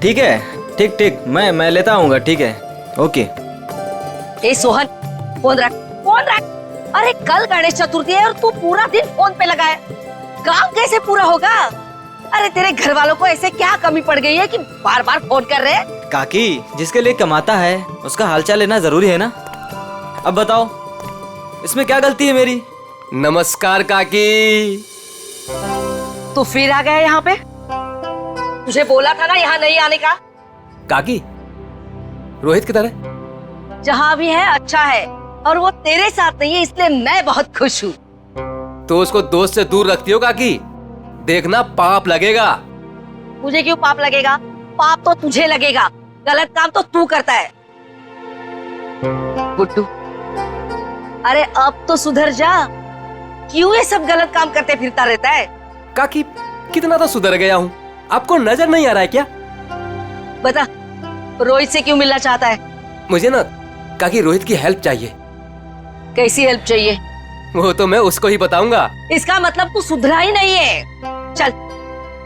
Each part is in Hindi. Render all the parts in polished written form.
ठीक है, ठीक ठीक, मैं लेता आऊंगा, ठीक है, ओके। ए सोहन, फोन रख, फोन रख। अरे कल गणेश चतुर्थी है और तू पूरा दिन फोन पे लगा है, काम कैसे पूरा होगा? अरे तेरे घर वालों को ऐसे क्या कमी पड़ गई है कि बार बार फोन कर रहे हैं? काकी, जिसके लिए कमाता है उसका हालचाल लेना जरूरी है ना। अब बताओ इसमें क्या गलती है मेरी? नमस्कार काकी। तू फिर आ गया यहाँ पे? तुझे बोला था ना यहाँ नहीं आने का। काकी, रोहित किधर है? जहाँ भी है अच्छा है, और वो तेरे साथ नहीं है, इसलिए मैं बहुत खुश हूँ। तो उसको दोस्त से दूर रखती हो काकी, देखना पाप लगेगा। मुझे क्यों पाप लगेगा? पाप तो तुझे लगेगा, गलत काम तो तू करता है। गुड्डू, अरे अब तो सुधर जा, क्यों ये सब गलत काम करते फिरता रहता है? काकी, कितना तो सुधर गया हूँ, आपको नजर नहीं आ रहा है क्या? बता, रोहित से क्यों मिलना चाहता है? मुझे ना काकी रोहित की हेल्प चाहिए। कैसी हेल्प चाहिए? वो तो मैं उसको ही बताऊंगा। इसका मतलब तू सुधरा ही नहीं है। चल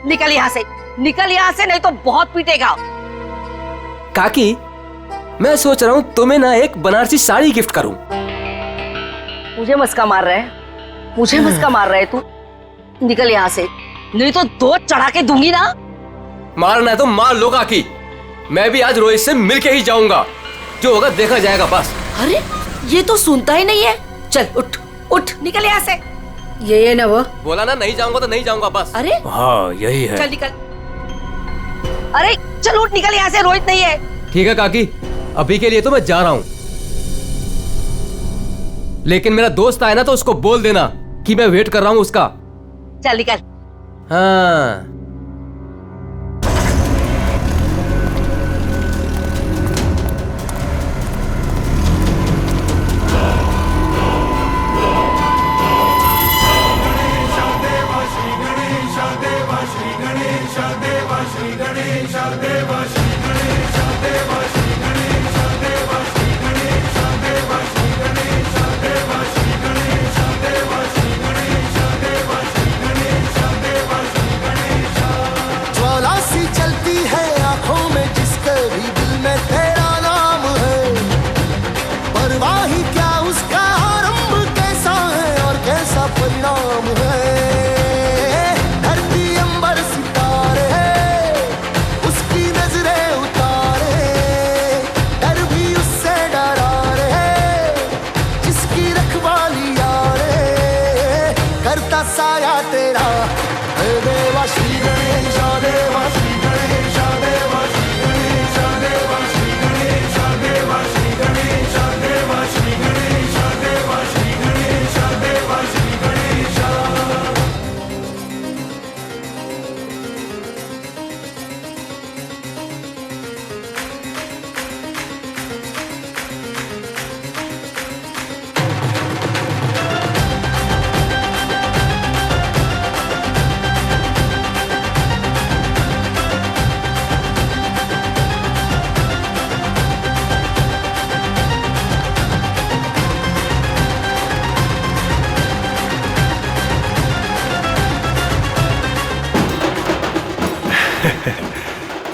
निकल यहाँ से, निकल यहाँ से, नहीं तो बहुत पीटेगा। काकी, मैं सोच रहा हूँ तुम्हें ना एक बनारसी साड़ी गिफ्ट करूँ। मुझे मस्का मार रहा है, मुझे मस्का मार रहा है तू? निकल यहाँ से, नहीं तो दो चढ़ा के दूंगी ना। मारना है तो मार लो काकी, मैं भी आज रोहित से मिलके ही जाऊंगा, जो होगा देखा जाएगा बस। अरे ये तो सुनता ही नहीं है। चल उठ उठ, निकल यहाँ से। ये ना वो बोला ना नहीं जाऊंगा तो नहीं जाऊंगा बस। अरे हाँ यही है। चल निकल, अरे चल उठ, निकल यहाँ से, रोहित नहीं है। ठीक है काकी, अभी के लिए तो मैं जा रहा हूँ, लेकिन मेरा दोस्त आए ना तो उसको बोल देना कि मैं वेट कर रहा हूँ उसका। चल निकल। हाँ।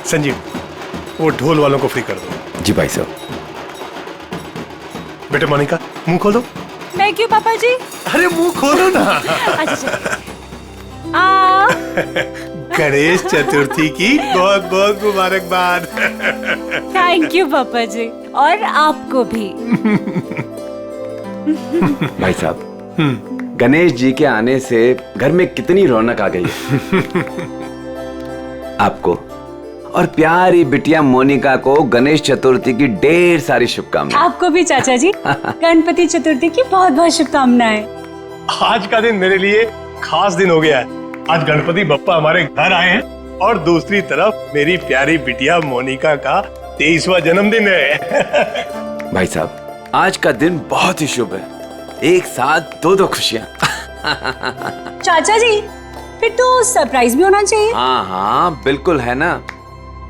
संजीव, वो ढोल वालों को फ्री कर दो। जी भाई साहब। बेटे मोनिका, मुंह खोलो। मैं क्यों पापा जी? अरे मुंह खोलो ना। अच्छा। गणेश चतुर्थी की बहुत बहुत मुबारकबाद। थैंक यू पापा जी, और आपको भी। भाई साहब, गणेश जी के आने से घर में कितनी रौनक आ गई है। आपको और प्यारी बिटिया मोनिका को गणेश चतुर्थी की ढेर सारी शुभकामनाएं। आपको भी चाचा जी गणपति चतुर्थी की बहुत बहुत शुभकामनाएं। आज का दिन मेरे लिए खास दिन हो गया है। आज गणपति बप्पा हमारे घर आए हैं और दूसरी तरफ मेरी प्यारी बिटिया मोनिका का 23वां जन्मदिन है। भाई साहब, आज का दिन बहुत ही शुभ है, एक साथ दो दो खुशियाँ। चाचा जी, फिर तो सरप्राइज भी होना चाहिए। हाँ हाँ बिल्कुल है ना,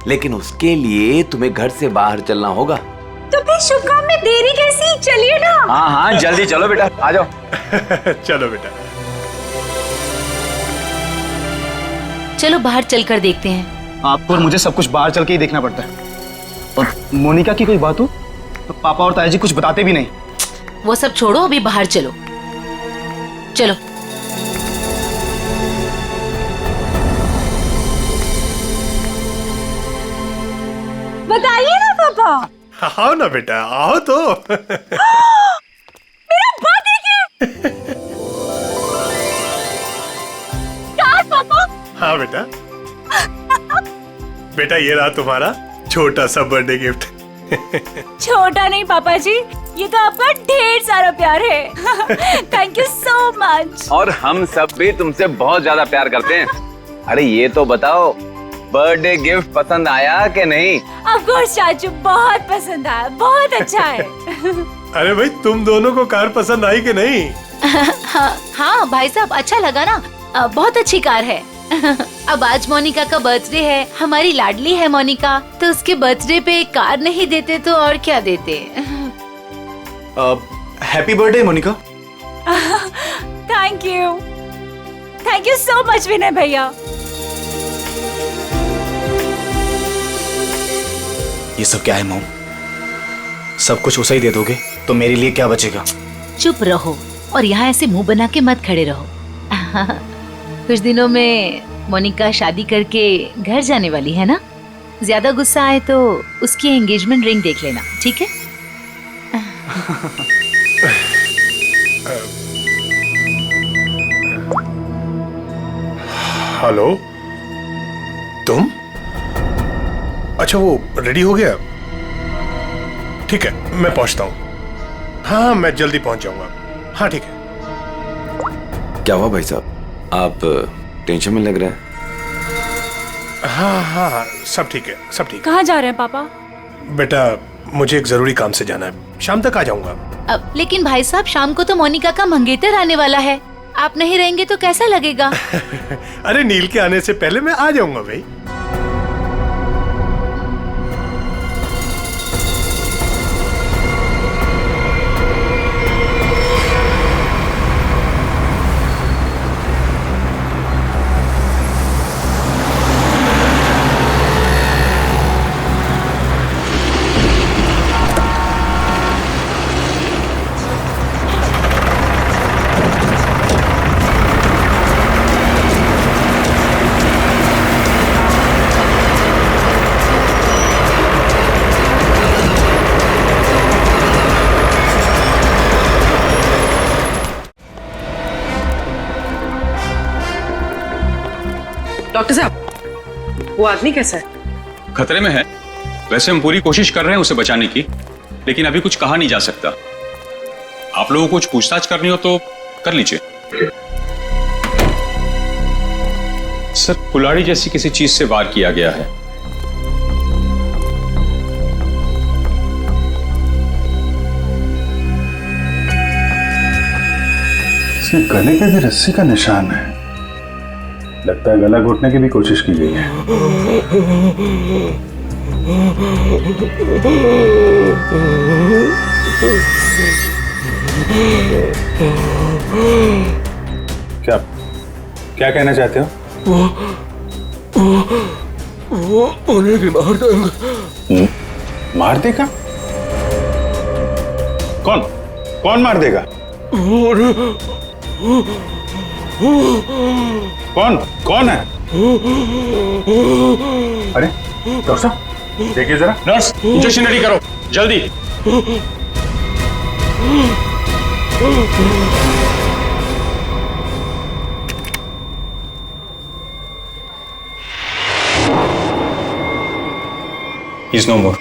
लेकिन उसके लिए तुम्हें घर से बाहर चलना होगा। तो फिर शुभ काम में देरी कैसी? चलिए ना। हाँ हाँ जल्दी चलो बेटा, आ जाओ। चलो बेटा। चलो बाहर चलकर देखते हैं। आपको और मुझे सब कुछ बाहर चल के ही देखना पड़ता है। और मोनिका की कोई बात हो तो पापा और ताया जी कुछ बताते भी नहीं। वो सब छोड़ो, अभी बाहर चलो। चलो। बताइए ना पापा। आओ ना बेटा, आओ तो। मेरा बर्थडे गिफ्ट। क्या पापा? हाँ बेटा। बेटा ये रहा तुम्हारा छोटा सा बर्थडे गिफ्ट। छोटा नहीं पापा जी, ये तो आपका ढेर सारा प्यार है। Thank you so much. और हम सब भी तुमसे बहुत ज्यादा प्यार करते हैं। अरे ये तो बताओ, बर्थडे गिफ्ट पसंद आया कि नहीं? ऑफ कोर्स चाचू, बहुत पसंद आया, बहुत अच्छा है। अरे भाई तुम दोनों को कार पसंद आई कि नहीं? हाँ भाई साहब, अच्छा लगा ना, बहुत अच्छी कार है। अब आज मोनिका का बर्थडे है, हमारी लाडली है मोनिका, तो उसके बर्थडे पे कार नहीं देते तो और क्या देते। Happy birthday Monica. Thank you so much Vinay भैया। ये सब क्या है मॉम? सब कुछ उसे ही दे दोगे तो मेरे लिए क्या बचेगा? चुप रहो और यहाँ ऐसे मुंह बना के मत खड़े रहो। कुछ दिनों में मोनिका शादी करके घर जाने वाली है ना, ज्यादा गुस्सा आए तो उसकी एंगेजमेंट रिंग देख लेना, ठीक है? हेलो, तुम? अच्छा वो रेडी हो गया? ठीक है, मैं पहुंचता हूँ। हाँ मैं जल्दी पहुंच जाऊंगा। हाँ ठीक है। क्या हुआ भाई साहब, आप टेंशन में लग रहे हैं? हाँ हाँ हाँ, सब ठीक है, सब ठीक है। कहाँ जा रहे हैं पापा? बेटा मुझे एक जरूरी काम से जाना है, शाम तक आ जाऊंगा। लेकिन भाई साहब, शाम को तो मोनिका का मंगेतर आने वाला है, आप नहीं रहेंगे तो कैसा लगेगा? अरे नील के आने से पहले मैं आ जाऊंगा भाई। डॉक्टर साहब, वो आदमी कैसा है? खतरे में है। वैसे हम पूरी कोशिश कर रहे हैं उसे बचाने की, लेकिन अभी कुछ कहा नहीं जा सकता। आप लोगों को कुछ पूछताछ करनी हो तो कर लीजिए। सर, कुल्हाड़ी जैसी किसी चीज से वार किया गया है। इसके गले पे भी रस्सी का निशान है। लगता है गला घोटने की भी कोशिश की गई है। क्या क्या कहना चाहते हो? वो उन्हें भी मार देगा। मार देगा? कौन कौन मार देगा? कौन कौन है? अरे डॉक्टर साहब देखिए जरा। नर्स, इंजेक्शन रेडी करो जल्दी। He's no more.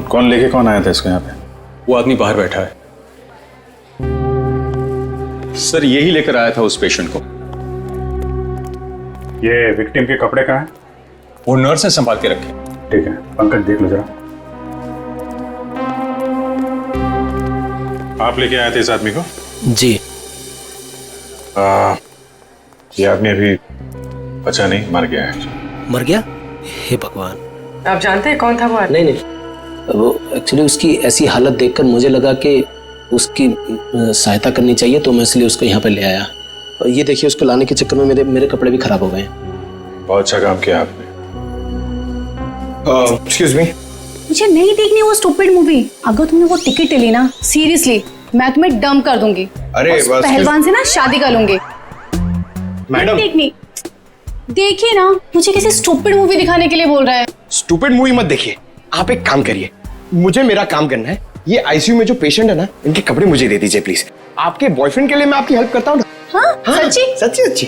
कौन लेके कौन आया था इसको यहाँ पे? वो आदमी बाहर बैठा है सर, यही लेकर आया था उस पेशेंट को। ये विक्टिम के कपड़े कहाँ हैं? वो नर्स ने संभाल के रखे। ठीक है, पंकज देख लो जरा। आप लेके आए थे इस आदमी को? जी। ये आदमी अभी बचा नहीं, मर गया है। मर गया? हे भगवान। आप जानते हैं कौन था वो आदमी? नहीं, वो एक्चुअली उसकी ऐसी हालत देखकर मुझे लगा कि उसकी सहायता करनी चाहिए, तो मैं इसलिए उसको यहाँ पे ले आया। और ये देखिए उसको लाने के चक्कर में मेरे कपड़े भी खराब हो गए। बहुत अच्छा काम किया आपने। एक्सक्यूज मी, मुझे नहीं देखनी वो स्टूपिड मूवी। अगर तुमने वो टिकट ले ली ना, सीरियसली मैं तुम्हें डंप कर दूंगी। अरे उस पहलवान से ना शादी कर लूंगी। मैडम देखनी, देखिए ना, मुझे किसी स्टूपिड मूवी दिखाने के लिए बोल रहा है। स्टूपिड मूवी मत देखिए, आप एक काम करिए, मुझे मेरा काम करना है। ये आईसीयू में जो पेशेंट है ना, इनके कपड़े मुझे दे दीजिए प्लीज। आपके बॉयफ्रेंड के लिए मैं आपकी हेल्प करता हूँ ना। हाँ, सच्ची सच्ची सच्ची।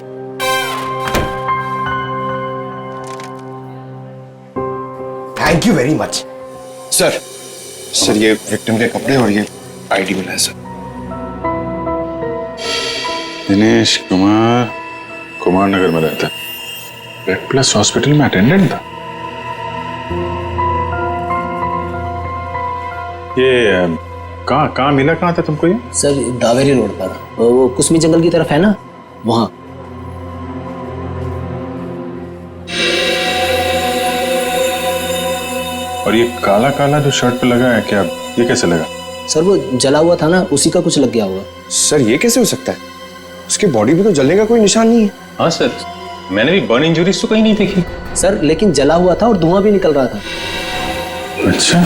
Thank you very much sir. Sir ये विक्टिम के कपड़े और ये आईडी मिला है सर। दिनेश कुमार कुमार नगर में रहता है, रेड प्लस हॉस्पिटल में अटेंडेंट था। ये कहाँ मिला, कहाँ था तुमको ये? सर दावेरी रोड पर, वो कुसमी जंगल की तरफ है ना, वहां। और ये काला काला जो शर्ट पे लगा है, क्या ये कैसे लगा? सर वो जला हुआ था ना, उसी का कुछ लग गया होगा। सर ये कैसे हो सकता है? उसकी बॉडी पे तो जलने का कोई निशान नहीं है। हाँ सर, मैंने भी बर्न इंजरीज तो कहीं नहीं देखी। सर लेकिन जला हुआ था और धुआं भी निकल रहा था। अच्छा,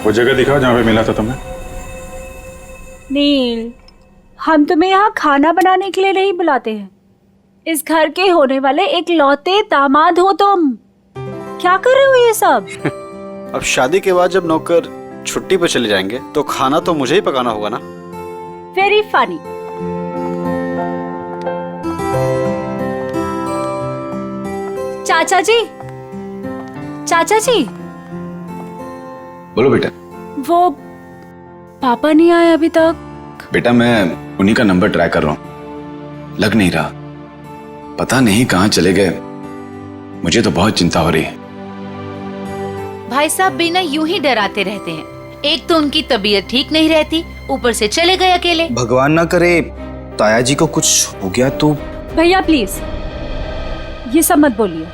वो जगह दिखाओ जहाँ पे मिला था तुम्हें। नील, हम तुम्हें यहाँ खाना बनाने के लिए नहीं बुलाते हैं। इस घर के होने वाले एक लौते दामाद हो तुम। क्या कर रहे हो ये सब? अब शादी के बाद जब नौकर छुट्टी पर चले जाएंगे तो खाना तो मुझे ही पकाना होगा ना। Very funny. चाचा जी, चाचा जी। बोलो बेटा। वो पापा नहीं आए अभी तक। बेटा मैं उन्हीं का नंबर ट्राई कर रहा हूं, लग नहीं रहा, पता नहीं कहां चले गए। मुझे तो बहुत चिंता हो रही है। भाई साहब बिना यूं ही डराते रहते हैं। एक तो उनकी तबीयत ठीक नहीं रहती, ऊपर से चले गए अकेले। भगवान ना करे ताया जी को कुछ हो गया तो। भैया प्लीज ये सब मत बोलिए।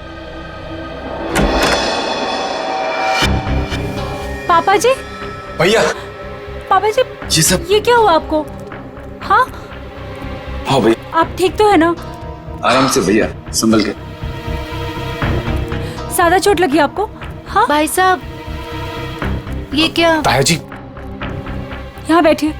पापा जी। भैया। पापा जी ये सब ये क्या हुआ आपको? हाँ हाँ भैया। आप ठीक तो है ना? आराम से भैया, संभल के। ज्यादा चोट लगी आपको? हाँ भाई साहब ये क्या? ताया जी यहाँ बैठिए।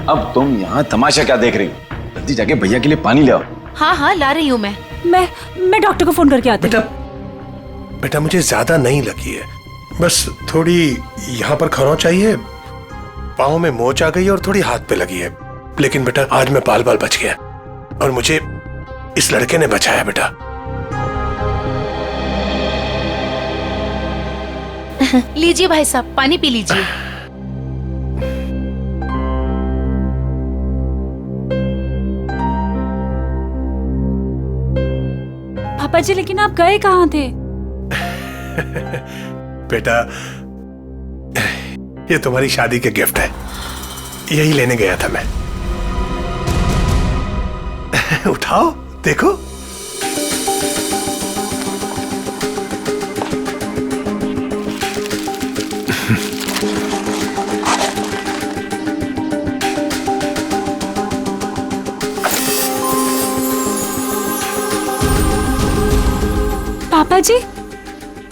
अब तुम यहाँ तमाशा क्या देख रही हो? जल्दी जाके भैया के लिए पानी ले आओ। हाँ हाँ ला रही हूँ मैं डॉक्टर को फोन करके आती हूँ। बेटा मुझे ज्यादा नहीं लगी है, बस थोड़ी यहाँ पर खरोंच चाहिए, पाँव में मोच आ गई है और थोड़ी हाथ पे लगी है। लेकिन बेटा आज मैं बाल बच गया और मुझे इस लड़के ने बचाया बेटा। लीजिए भाई साहब, पानी पी लीजिए। पापा जी लेकिन आप गए कहाँ थे? बेटा ये तुम्हारी शादी के गिफ्ट है, यही लेने गया था मैं। उठाओ देखो। पापा जी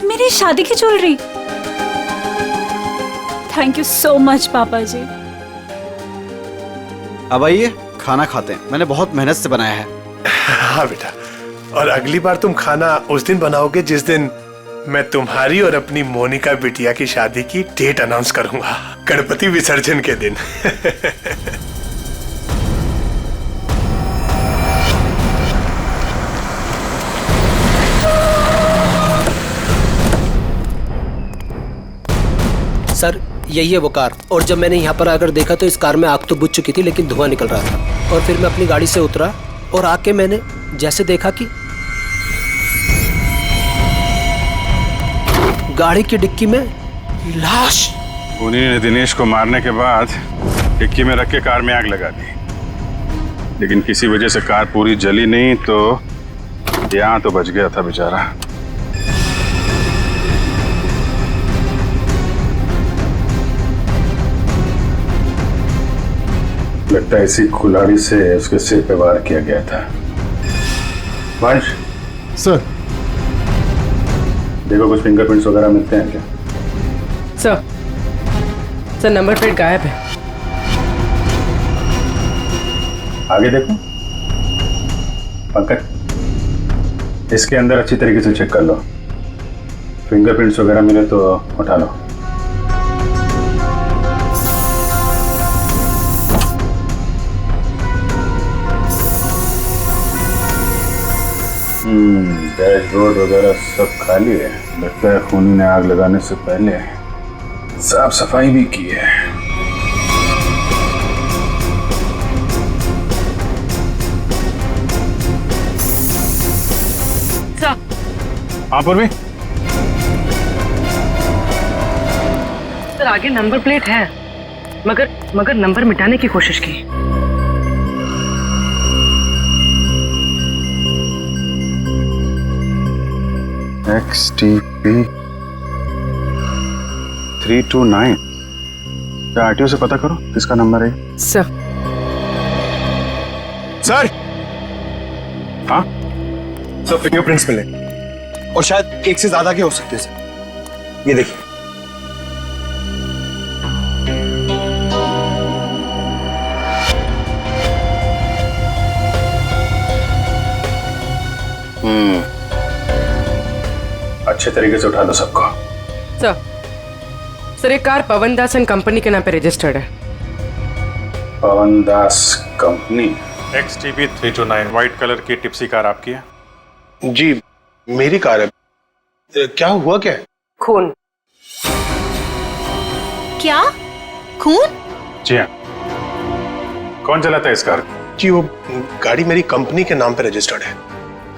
मेरी शादी की jewellery. Thank you so much पापा जी। अब आइए खाना खाते हैं, मैंने बहुत मेहनत से बनाया है। हाँ बेटा, और अगली बार तुम खाना उस दिन बनाओगे जिस दिन मैं तुम्हारी और अपनी मोनिका बिटिया की शादी की डेट अनाउंस करूंगा, गणपति विसर्जन के दिन। सर यही है वो कार, और जब मैंने यहाँ पर आकर देखा तो इस कार में आग तो बुझ चुकी थी लेकिन धुआं निकल रहा था। और फिर मैं अपनी गाड़ी से उतरा और आके मैंने जैसे देखा कि गाड़ी की डिक्की में लाश। उन्हीं ने दिनेश को मारने के बाद डिक्की में रख के कार में आग लगा दी, लेकिन किसी वजह से कार पूरी जली नहीं तो यहाँ तो बच गया था बेचारा। लगता है इसी कुल्हाड़ी से उसके सिर पे वार किया गया था। वंश सर, देखो कुछ फिंगरप्रिंट्स वगैरह मिलते हैं क्या? सर नंबर प्लेट गायब है। आगे देखो पंकज, इसके अंदर अच्छी तरीके से चेक कर लो, फिंगरप्रिंट्स वगैरह मिले तो उठा लो। डैशबोर्ड वगैरह सब खाली है। लगता है खूनी ने आग लगाने से पहले साफ सफाई भी की है। हाँ पूर्वी, सर आगे नंबर प्लेट है, मगर नंबर मिटाने की कोशिश की। XTP 329। क्या आरटीओ से पता करो किसका नंबर है? सर हाँ सर फिंगरप्रिंट्स मिले और शायद एक से ज्यादा के हो सकते हैं सर। ये देखिए। अच्छे तरीके से उठा दो सबको। सर एक car Pawan Das and company के नाम पे रजिस्टर्ड है। पवन दास कंपनी। XTP 329 व्हाइट कलर की टिप्सी कार आपकी है? जी मेरी कार है। क्या हुआ क्या? खून। क्या खून? जी हाँ। कौन चलाता है इस कार? जी वो गाड़ी मेरी कंपनी के नाम पे रजिस्टर्ड है।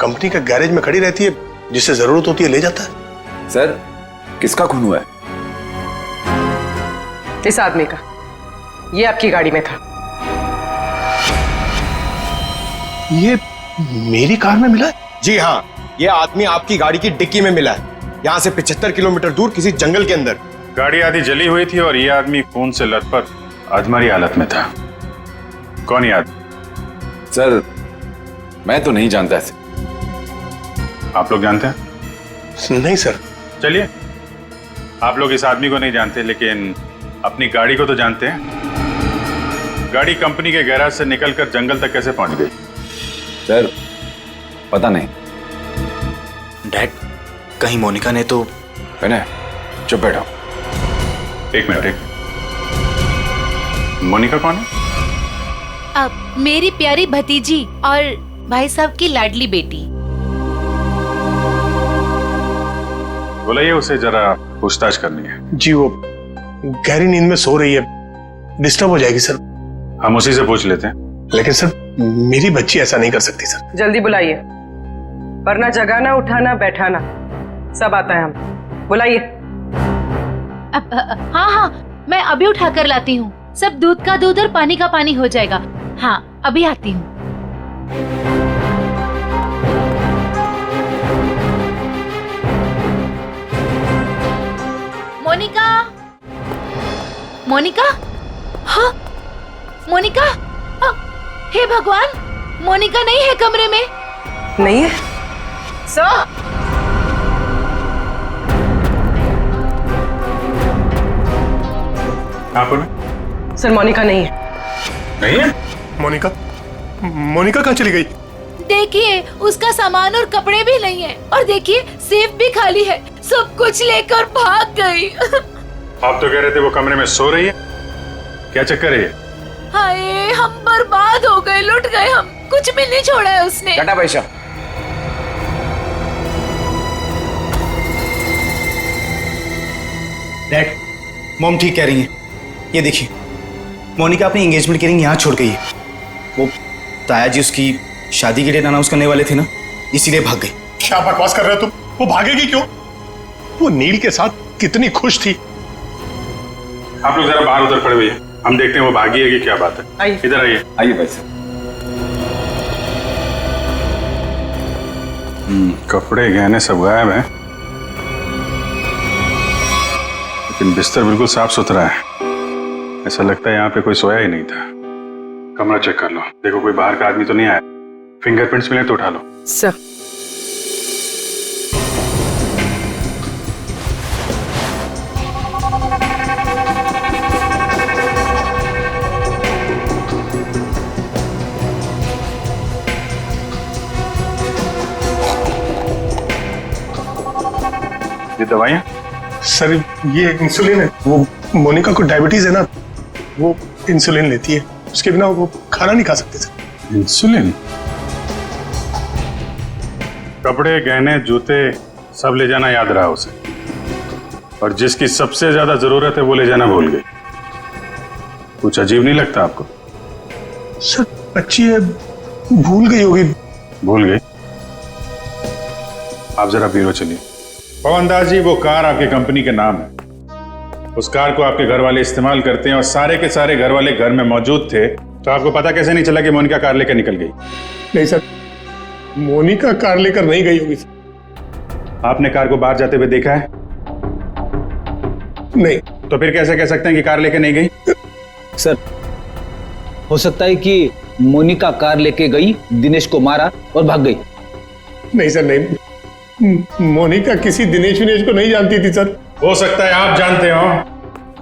कंपनी का गैरेज में खड़ी रहती है, जिससे जरूरत होती है ले जाता है। सर किसका खून हुआ है? इस आदमी का। ये आपकी गाड़ी में था। ये मेरी कार में मिला है? जी हाँ, ये आदमी आपकी गाड़ी की डिक्की में मिला है, यहाँ से 75 किलोमीटर दूर किसी जंगल के अंदर। गाड़ी आधी जली हुई थी और ये आदमी खून से लथपथ अधमरी हालत में था। कौन ये आदमी? सर मैं तो नहीं जानता इसे। आप लोग जानते हैं? नहीं सर। चलिए, आप लोग इस आदमी को नहीं जानते लेकिन अपनी गाड़ी को तो जानते हैं। गाड़ी कंपनी के गैराज से निकलकर जंगल तक कैसे पहुंच गई? सर पता नहीं। डैड, कहीं मोनिका ने तो। विनय चुप बैठो। एक मिनट। मोनिका कौन है? अब मेरी प्यारी भतीजी और भाई साहब की लाडली बेटी। बुलाइए उसे, जरा पूछताछ करनी है। जी वो गहरी नींद में सो रही है, डिस्टर्ब हो जाएगी सर। हम उसी से पूछ लेते हैं। लेकिन सर मेरी बच्ची ऐसा नहीं कर सकती सर। जल्दी बुलाइए, वरना जगाना उठाना बैठाना सब आता है। हम बुलाइए। हाँ हाँ मैं अभी उठा कर लाती हूँ। सब दूध का दूध और पानी का पानी हो जाएगा। हाँ अभी आती हूँ। मोनिका, मोनिका, हाँ मोनिका, हे भगवान, मोनिका नहीं है कमरे में। नहीं है सर। आप सर मोनिका नहीं है। नहीं है? मोनिका कहाँ चली गई? देखिए उसका सामान और कपड़े भी नहीं है, और देखिए सेफ भी खाली है। सब कुछ लेकर भाग गई। आप तो कह रहे थे वो कमरे में सो रही है। क्या चक्कर है ये? हाय हम बर्बाद हो गए, लुट गए हम। कुछ भी नहीं छोड़ा है उसने। टाटा पैसा। डैड, मॉम ठीक कह रही हैं। ये देखिए, मोनिका अपनी एंगेजमेंट की रिंग यहाँ छोड़ गई है। वो ताया जी उसकी शादी की डेट अनाउंस करने वाले थे ना, इसीलिए भाग गई। क्या बकवास कर रहे हो तुम? वो भागेगी क्यों? वो नील के साथ कितनी खुश थी। आप लोग जरा बाहर उधर खड़े हुए हैं, हम देखते हैं वो भागी है कि क्या बात है। इधर आइए। आइए भाई साहब। कपड़े गहने सब गायब हैं, लेकिन बिस्तर बिल्कुल साफ सुथरा है। ऐसा लगता है यहाँ पे कोई सोया ही नहीं था। कमरा चेक कर लो, देखो कोई बाहर का आदमी तो नहीं आया। फिंगरप्रिंट्स मिले तो उठा लो। सर ये दवाइयाँ? सर ये इंसुलिन है, वो मोनिका को डायबिटीज है ना, वो इंसुलिन लेती है, उसके बिना वो खाना नहीं खा सकते सर। इंसुलिन? कपड़े, गहने, जूते सब ले जाना याद रहा उसे, और जिसकी सबसे ज्यादा जरूरत है वो ले जाना भूल गई। कुछ अजीब नहीं लगता आपको? सर बच्ची है, भूल गई होगी। भूल गई? आप जरा ब्यूरो चलिए। पवन दास जी, वो कार आपके कंपनी के नाम है, उस कार को आपके घर वाले इस्तेमाल करते हैं और सारे के सारे घर वाले घर में मौजूद थे, तो आपको पता कैसे नहीं चला कि मोनिका कार लेकर निकल गई? नहीं सर, मोनिका कार लेकर नहीं गई होगी सर। आपने कार को बाहर जाते हुए देखा है? नहीं। तो फिर कैसे कह सकते हैं कि कार लेके नहीं गई? सर हो सकता है कि मोनिका कार लेके गई, दिनेश को मारा और भाग गई। नहीं सर, नहीं, मोनिका किसी दिनेश विनेश को नहीं जानती थी सर। हो सकता है आप जानते हो,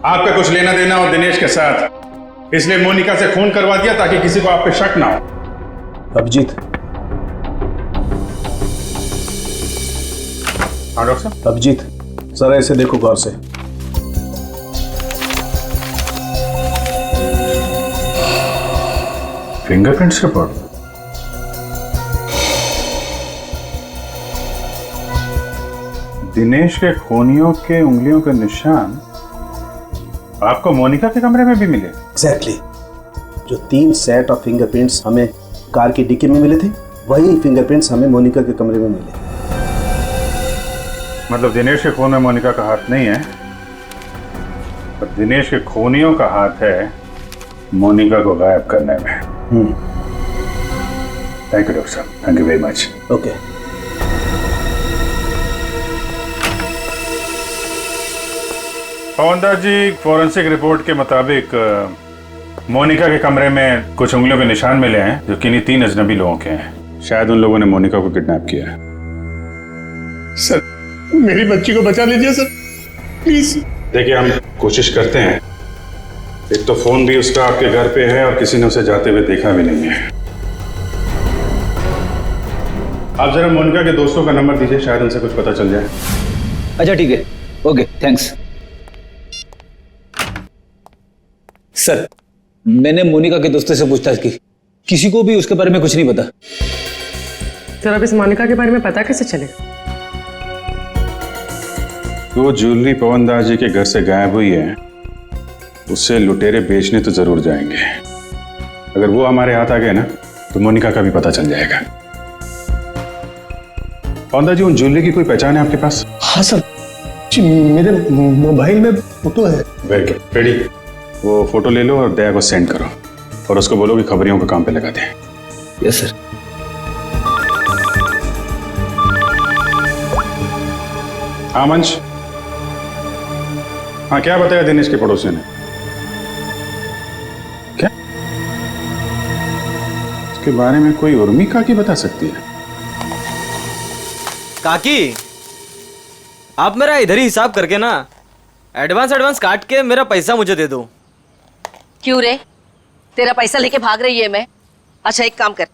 आपका कुछ लेना देना हो दिनेश के साथ, इसलिए मोनिका से खून करवा दिया ताकि किसी को आप पे शक ना हो। अभिजीत। हाँ डॉक्टर साहब। अभिजीत जरा इसे देखो गौर से। Fingerprints report? दिनेश के खूनियों के उंगलियों के निशान आपको मोनिका के कमरे में भी मिले? एग्जैक्टली। जो 3 सेट ऑफ फिंगरप्रिंट्स हमें कार की डिक्की में मिले थे, वही फिंगरप्रिंट्स हमें मोनिका के कमरे में मिले। मतलब दिनेश के खून में मोनिका का हाथ नहीं है, पर दिनेश के खूनियों का हाथ है मोनिका को गायब करने में। थैंक यू डॉक्टर साहब, thank you very much. Okay. Pawan Das ji, forensic report के मुताबिक मोनिका के कमरे में कुछ उंगलियों के निशान मिले हैं जो किन्हीं 3 अजनबी लोगों के हैं। शायद उन लोगों ने मोनिका को किडनैप किया है। सर मेरी बच्ची को बचा लीजिए सर, प्लीज। देखिए हम कोशिश करते हैं, एक तो फोन भी उसका आपके घर पे है और किसी ने उसे जाते हुए देखा भी नहीं है। आप जरा मोनिका के दोस्तों का नंबर दीजिए, शायद उनसे कुछ पता चल जाए। अच्छा ठीक है, ओके थैंक्स। सर मैंने मोनिका के दोस्तों से पूछताछ की, किसी को भी उसके बारे में कुछ नहीं पता। सर अब इस मोनिका के बारे में पता कैसे चले? वो ज्वेलरी पवन दास जी के घर से गायब हुई है, उससे लुटेरे बेचने तो जरूर जाएंगे। अगर वो हमारे हाथ आ गए ना तो मोनिका का भी पता चल जाएगा। पवन दास जी, उन ज्वेलरी की कोई पहचान है आपके पास? हाँ सर, मेरे मोबाइल में फोटो है। Very good, ready. वो फोटो ले लो और दया को सेंड करो और उसको बोलो कि खबरियों को काम पे लगा दे। Yes sir. हाँ मंच। हाँ क्या बताया दिनेश के पड़ोसी ने? क्या उसके बारे में कोई उर्मी काकी बता सकती है? काकी, आप मेरा इधर ही हिसाब करके ना एडवांस काट के मेरा पैसा मुझे दे दो। क्यों रे, तेरा पैसा लेके भाग रही है मैं? अच्छा एक काम कर,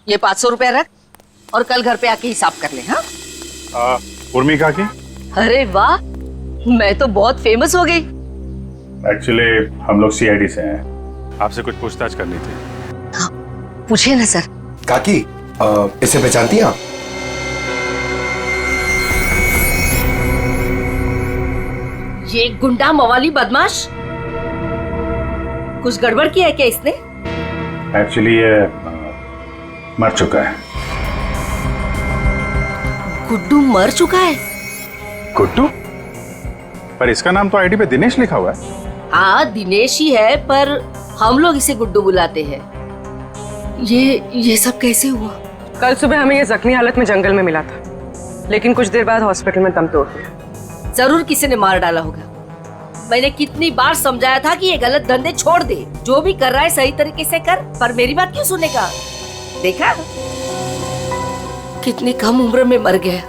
ये 500 रुपया रख और कल घर पे आके हिसाब कर ले। हाँ उर्मी काकी? अरे वाह, मैं तो बहुत फेमस हो गई। एक्चुअली हम लोग सीआईडी से हैं, आपसे कुछ पूछताछ करनी थी। पूछे ना सर। काकी इसे पहचानती हैं आप? ये गुंडा मवाली बदमाश, कुछ गड़बड़ किया है क्या इसने? एक्चुअली ये मर चुका है। गुड्डू मर चुका है? गुड्डू? पर इसका नाम तो आईडी पे दिनेश लिखा हुआ है। हाँ दिनेश ही है, पर हम लोग इसे गुड्डू बुलाते हैं। ये सब कैसे हुआ? कल सुबह हमें ये जख्मी हालत में जंगल में मिला था, लेकिन कुछ देर बाद हॉस्पिटल में दम तोड़ दिया। जरूर किसी ने मार डाला होगा। मैंने कितनी बार समझाया था कि ये गलत धंधे छोड़ दे, जो भी कर रहा है सही तरीके से कर, पर मेरी बात क्यों सुनेगा? देखा कितनी कम उम्र में मर गया।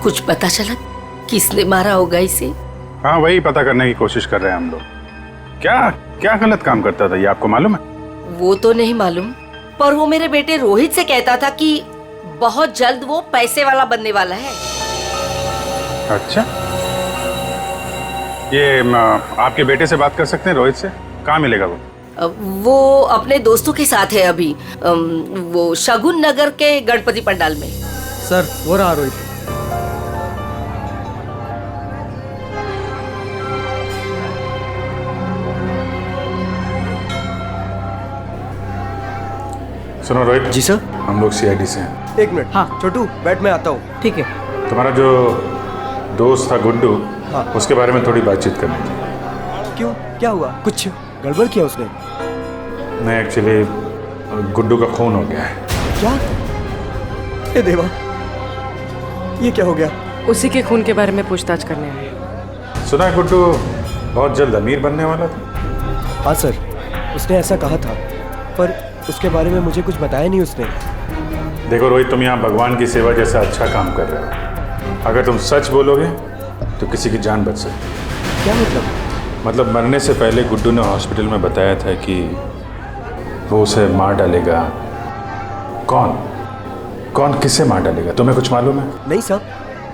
कुछ पता चला किसने मारा होगा इसे? हाँ, वही पता करने की कोशिश कर रहे हैं हम लोग। क्या क्या गलत काम करता था ये आपको मालूम है? वो तो नहीं मालूम, पर वो मेरे बेटे रोहित से कहता था कि बहुत जल्द वो पैसे वाला बनने वाला है। अच्छा, ये आपके बेटे से बात कर सकते हैं रोहित से? कहाँ मिलेगा वो? वो अपने दोस्तों के साथ है अभी, वो शगुन नगर के गणपति पंडाल में। सर वो रहा रोहित। सुनो रोहित। जी सर। हम लोग सीआईडी से हैं। एक मिनट। हाँ छोटू बैठ, मैं आता हूँ। ठीक है। तुम्हारा जो दोस्त था गुड्डू, हाँ। उसके बारे में थोड़ी बातचीत करनी थी। क्यों, क्या हुआ? कुछ गड़बड़ किया उसने? नहीं, एक्चुअली गुड्डू का खून हो गया है। क्या? ए देवा, ये क्या हो गया? उसी के खून के बारे में पूछताछ करने आए। सुना है गुड्डू बहुत जल्द अमीर बनने वाला था। हाँ सर, उसने ऐसा कहा था, पर उसके बारे में मुझे कुछ बताया नहीं उसने। देखो रोहित, तुम यहाँ भगवान की सेवा जैसा अच्छा काम कर रहे हो। अगर तुम सच बोलोगे तो किसी की जान बच सकती है। क्या मतलब? मतलब मरने से पहले गुड्डू ने हॉस्पिटल में बताया था कि वो उसे मार डालेगा। कौन किसे मार डालेगा? तुम्हें कुछ मालूम है? नहीं साहब,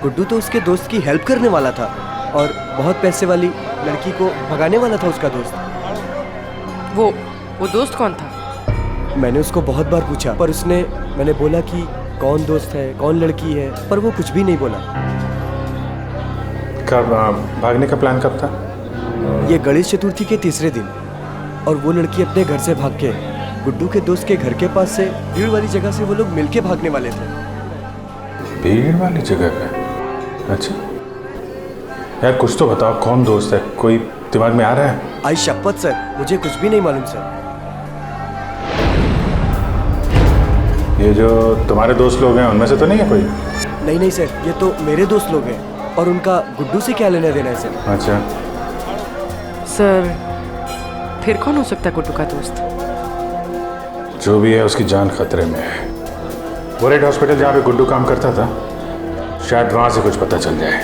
गुड्डू तो उसके दोस्त की हेल्प करने वाला था और बहुत पैसे वाली लड़की को भगाने वाला था उसका दोस्त। वो दोस्त कौन था? मैंने उसको बहुत बार पूछा, पर मैंने बोला कि कौन दोस्त है, कौन लड़की है, पर वो कुछ भी नहीं बोला। कब भागने का प्लान कब था? ये गणेश चतुर्थी के तीसरे दिन, और वो लड़की अपने घर से भाग के गुड्डू के दोस्त के घर के पास से भीड़ वाली जगह से वो लोग मिलके भागने वाले थे। भीड़ वाली जगह पे? अच्छा यार, कुछ तो बताओ, कौन दोस्त है? कोई दिमाग में आ रहा है? आई शपथ सर, मुझे कुछ भी नहीं मालूम सर। ये जो तुम्हारे दोस्त लोग हैं उनमें से तो नहीं है कोई? नहीं सर, ये तो मेरे दोस्त लोग हैं, और उनका गुड्डू से क्या लेना देना है सर? अच्छा सर, फिर कौन हो सकता है गुड्डू का दोस्त? जो भी है उसकी जान खतरे में है। वो रेड हॉस्पिटल जहाँ पे गुड्डू काम करता था, शायद वहां से कुछ पता चल जाए।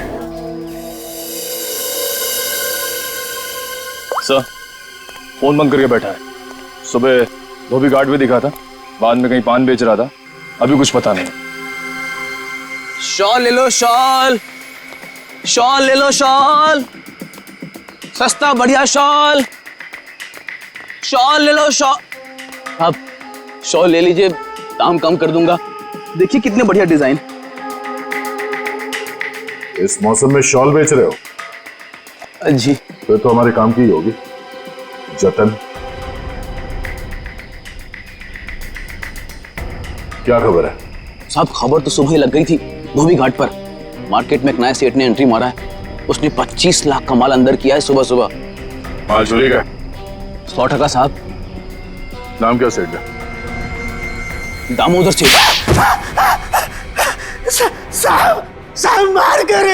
सर, फोन बंद करके बैठा है। सुबह धोबी घाट भी दिखा था, बाद में कहीं पान बेच रहा था, अभी कुछ पता नहीं। शॉल ले लो, शॉल ले लो, शॉल सस्ता बढ़िया शॉल ले लो, शॉल। आप शॉल ले लीजिए, दाम कम कर दूंगा। देखिए कितने बढ़िया डिजाइन। इस मौसम में शॉल बेच रहे हो? जी। फिर तो हमारे काम की ही होगी। जतन, क्या खबर है? साहब, खबर तो सुबह ही लग गई थी धोबी घाट पर। मार्केट में एक नए सेठ ने एंट्री मारा है। उसने 25 लाख का माल अंदर किया है सुबह सुबह। माल चोरी का? 100% साहब। नाम क्या सेठ का? दामोदर सेठ। साहब मार कर।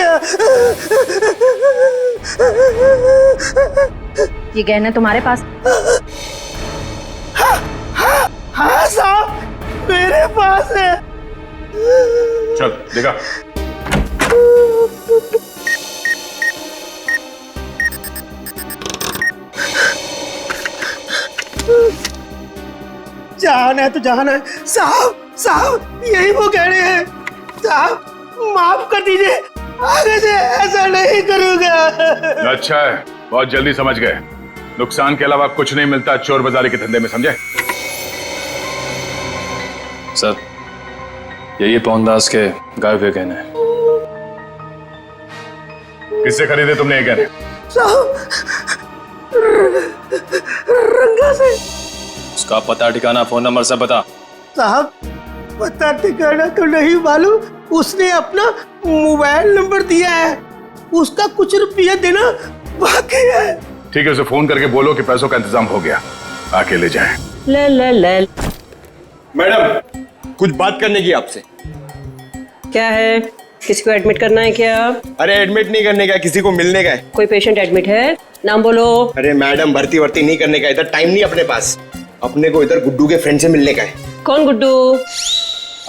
ये गहने तुम्हारे पास? हाँ साहब, मेरे पास है। चल देखा। जान है तो जान है साहब, यही वो गहने हैं। साहब माफ कर दीजिए, आगे से ऐसा नहीं करूंगा। अच्छा है, बहुत जल्दी समझ गए। नुकसान के अलावा कुछ नहीं मिलता चोर बाजारी के धंधे में, समझे? सर, यही पवनदास के गायब हुए गहने हैं। किससे खरीदे तुमने ये गहने? साहब, रंगा से। उसका पता ठिकाना, फोन नंबर सब बता। साहब, पता ठिकाना तो नहीं मालूम, उसने अपना मोबाइल नंबर दिया है। उसका कुछ रुपया देना बाकी है। ठीक है, उसे फोन करके बोलो कि पैसों का इंतजाम हो गया, आके ले जाए। मैडम, कुछ बात करने की आपसे। क्या है? किसी को एडमिट करना है क्या? अरे एडमिट नहीं करने का, किसी को मिलने का है। कोई पेशेंट एडमिट है? नाम बोलो। अरे मैडम, भर्ती नहीं करने का, इधर टाइम नहीं अपने पास। अपने को इधर गुड्डू के फ्रेंड से मिलने का है। कौन गुड्डू?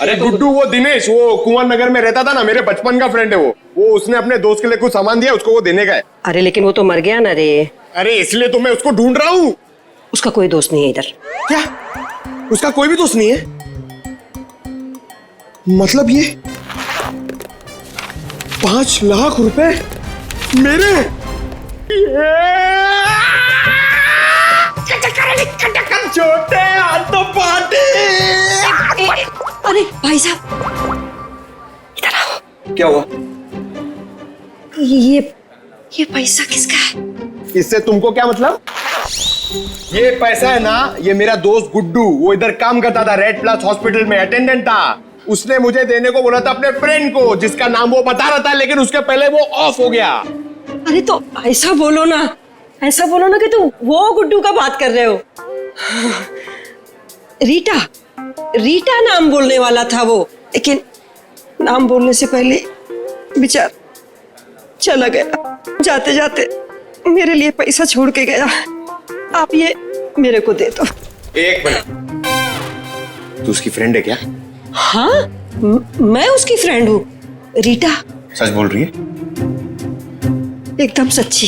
अरे गुड्डू वो दिनेश, वो कुंवर नगर में रहता था ना, मेरे बचपन का फ्रेंड है वो उसने अपने दोस्त के लिए कुछ सामान दिया, उसको वो देने का है। अरे लेकिन वो तो मर गया ना रे। अरे इसलिए तो मैं उसको ढूंढ रहा हूँ। उसका कोई दोस्त नहीं है इधर। क्या? उसका कोई भी दोस्त नहीं है? मतलब ये 5 लाख रुपए मेरे? छोटे हाथ तो पाटे। अरे भाई साहब, इधर आओ। क्या हुआ? ये पैसा किसका है? इससे तुमको क्या मतलब? ये पैसा है ना, ये मेरा दोस्त गुड्डू, वो इधर काम करता था, रेड प्लस हॉस्पिटल में अटेंडेंट था। उसने मुझे देने को बोला था अपने फ्रेंड को, जिसका नाम वो बता रहा था, लेकिन उसके पहले वो ऑफ हो गया। अरे तो ऐसा बोलो ना, ऐसा बोलो ना कि तुम वो गुड्डू का बात कर रहे हो। रीटा नाम बोलने वाला था वो, लेकिन नाम बोलने से पहले बेचारा चला गया। जाते जाते मेरे लिए पैसा छोड़ के गया। आप ये मेरे को दे दो। एक मिनट, तू उसकी फ्रेंड है क्या? हाँ, मैं उसकी फ्रेंड हूँ। रीटा सच बोल रही है? एकदम सच्ची।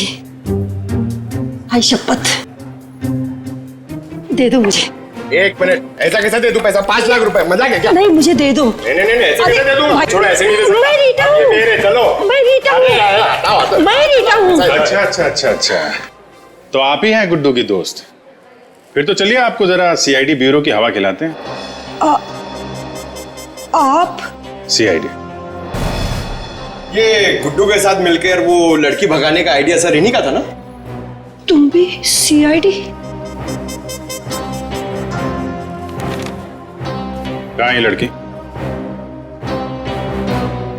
आई शपथ, दे दो मुझे। एक मिनट, ऐसा कैसे दे दूं पैसा? 5 लाख रुपए, मजाक है क्या? नहीं, मुझे दे दो। नहीं, ऐसे कैसे दे दूं? छोड़ो, ऐसे नहीं दे सकता। मैं रीटा हूँ। मेरे चलो। मैं रीटा हूँ। मैं रीटा हूँ। अच्छा। तो आप ही हैं गुड्डू की दोस्त? फिर तो चलिए आपको जरा सीआईडी ब्यूरो की हवा खिलाते हैं। आप? सीआईडी। ये गुड्डू के साथ मिलकर वो लड़की भगाने का आइडिया सर इन्हीं का था ना? तुम भी सीआईडी? कहाँ है ये लड़की?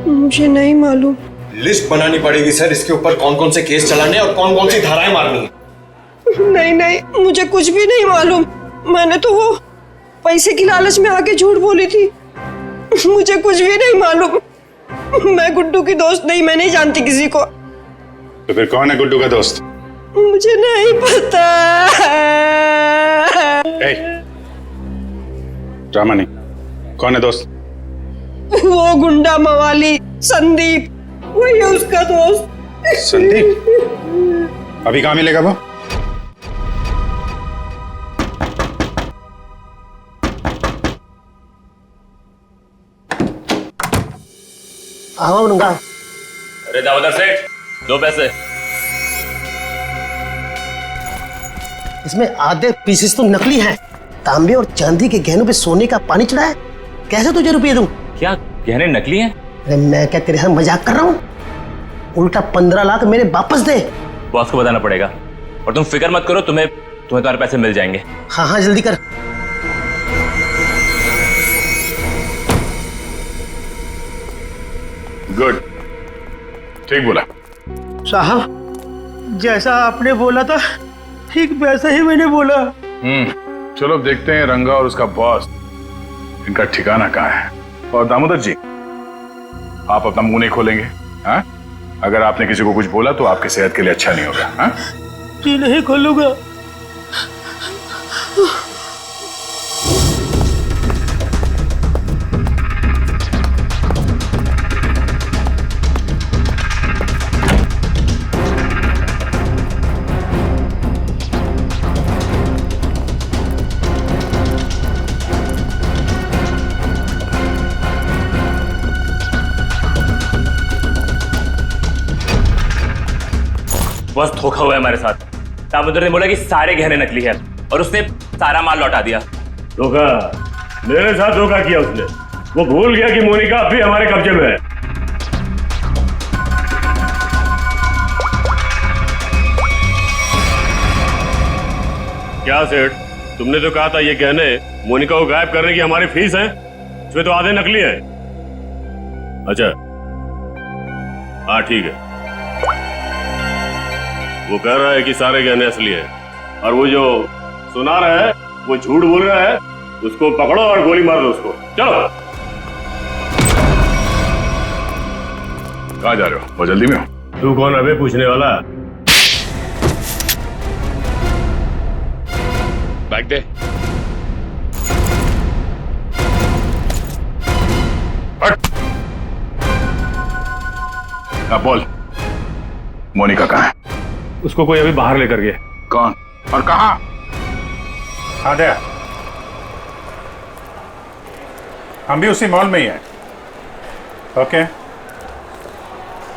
मुझे नहीं मालूम। लिस्ट बनानी पड़ेगी सर, इसके ऊपर कौन कौन से केस चलाने और कौन कौन सी धाराएं मारनी है। नहीं, मुझे कुछ भी नहीं मालूम। मैंने तो वो पैसे की लालच में आके झूठ बोली थी। मुझे कुछ भी नहीं मालूम। मैं गुड्डू की दोस्त नहीं, मैं नहीं जानती किसी को। तो फिर कौन है गुड्डू का दोस्त? मुझे नहीं पता। ड्रामा नहीं, कौन है दोस्त? वो गुंडा मवाली संदीप, वही है उसका दोस्त। संदीप? अभी कहाँ मिलेगा वो? आऊंगा। अरे दामोदर सेठ, 2 पैसे। इसमें आधे पीसेस तो नकली हैं। तांबे और चांदी के गहनों पे सोने का पानी चढ़ा है। कैसे तुझे रुपये दूं? क्या गहने नकली हैं? अरे मैं क्या तेरे साथ मजाक कर रहा हूँ? उल्टा 15 लाख मेरे वापस दे। बॉस को बताना पड़ेगा। और तुम फिक्र मत करो, तुम्हें तुम्हारे पैसे मिल जाएंगे। हाँ जल्दी कर। गुड, ठीक बोला साहब। जैसा आपने बोला था ठीक वैसा ही मैंने बोला। चलो अब देखते हैं रंगा और उसका बॉस, इनका ठिकाना कहाँ है। और दामोदर जी, आप अपना मुंह नहीं खोलेंगे? हाँ, अगर आपने किसी को कुछ बोला तो आपकी सेहत के लिए अच्छा नहीं होगा। हाँ, जी नहीं खोलूंगा। बस धोखा हुआ है हमारे साथ। दामोदर ने बोला कि सारे गहने नकली है और उसने सारा माल लौटा दिया। धोखा? मेरे साथ धोखा किया उसने। वो भूल गया कि मोनिका अब भी हमारे कब्जे में है। क्या सेठ, तुमने तो कहा था ये गहने मोनिका को गायब करने की हमारी फीस है, इसमें तो आधे नकली है। अच्छा, हाँ ठीक है। वो कह रहा है कि सारे गहने असली हैं और वो जो सुना रहा है वो झूठ बोल रहा है। उसको पकड़ो और गोली मार दो उसको। चलो। कहाँ जा रहे हो? बहुत जल्दी में हो? तू कौन अबे पूछने वाला? बैग दे। हट। अब बोल, मोनिका कहाँ है? उसको कोई अभी बाहर लेकर गया। कौन और कहाँ? हाँ दया, हम भी उसी मॉल में ही हैं। ओके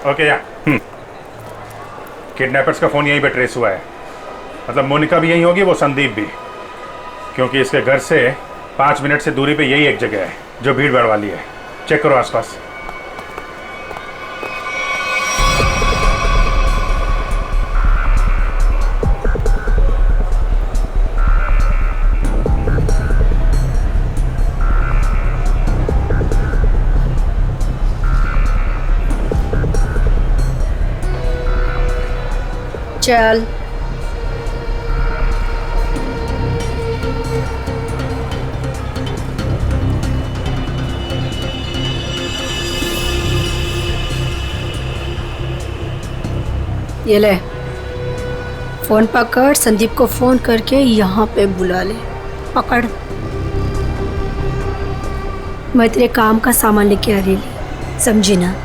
ओके या किडनैपर्स का फोन यहीं पे ट्रेस हुआ है। मतलब मोनिका भी यहीं होगी, वो संदीप भी, क्योंकि इसके घर से 5 मिनट से दूरी पे यही एक जगह है जो भीड़ भाड़ वाली है। चेक करो आसपास। चल ये ले फोन पकड़, संदीप को फोन करके यहाँ पे बुला ले। पकड़, मैं तेरे काम का सामान लेके आ रही, समझी ना?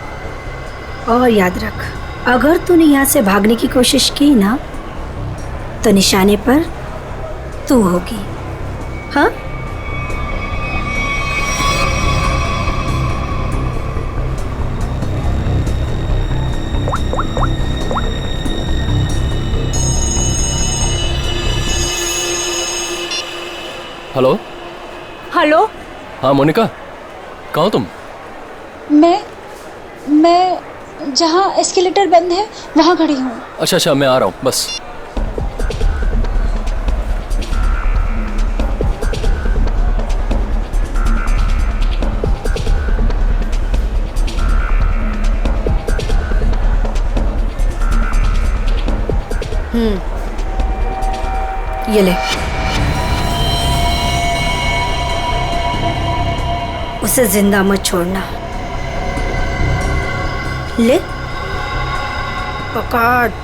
और याद रख, अगर तूने यहाँ से भागने की कोशिश की ना तो निशाने पर तू होगी। हाँ? हेलो। हेलो। हाँ मोनिका, कहाँ हो तुम? मैं जहाँ एस्केलेटर बंद है वहाँ खड़ी हूँ। अच्छा अच्छा, मैं आ रहा हूँ बस। ये ले, उसे जिंदा मत छोड़ना। ले पकड़।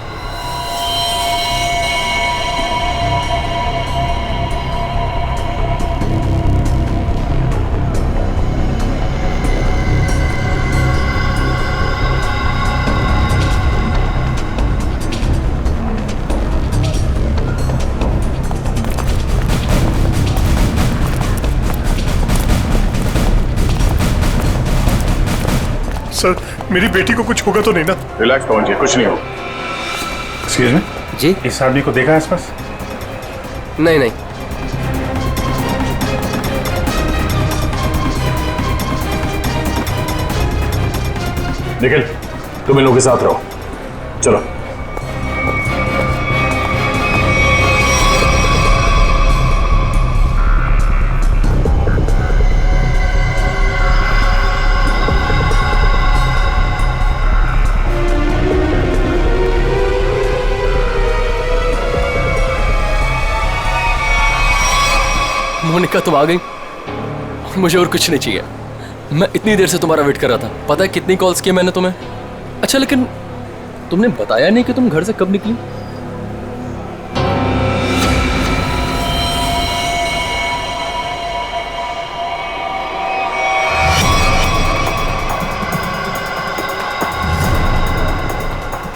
सर, मेरी बेटी को कुछ होगा तो नहीं ना? रिलैक्स पवन जी, कुछ नहीं हो। एक्सक्यूज मी जी, इस आदमी को देखा आसपास? नहीं नहीं। निखिल, तुम इन लोगों के साथ रहो, चलो। मोनिका तुम आ गई, मुझे और कुछ नहीं चाहिए। मैं इतनी देर से तुम्हारा वेट कर रहा था। पता है कितनी कॉल्स किए मैंने तुम्हें? अच्छा, लेकिन तुमने बताया नहीं कि तुम घर से कब निकली?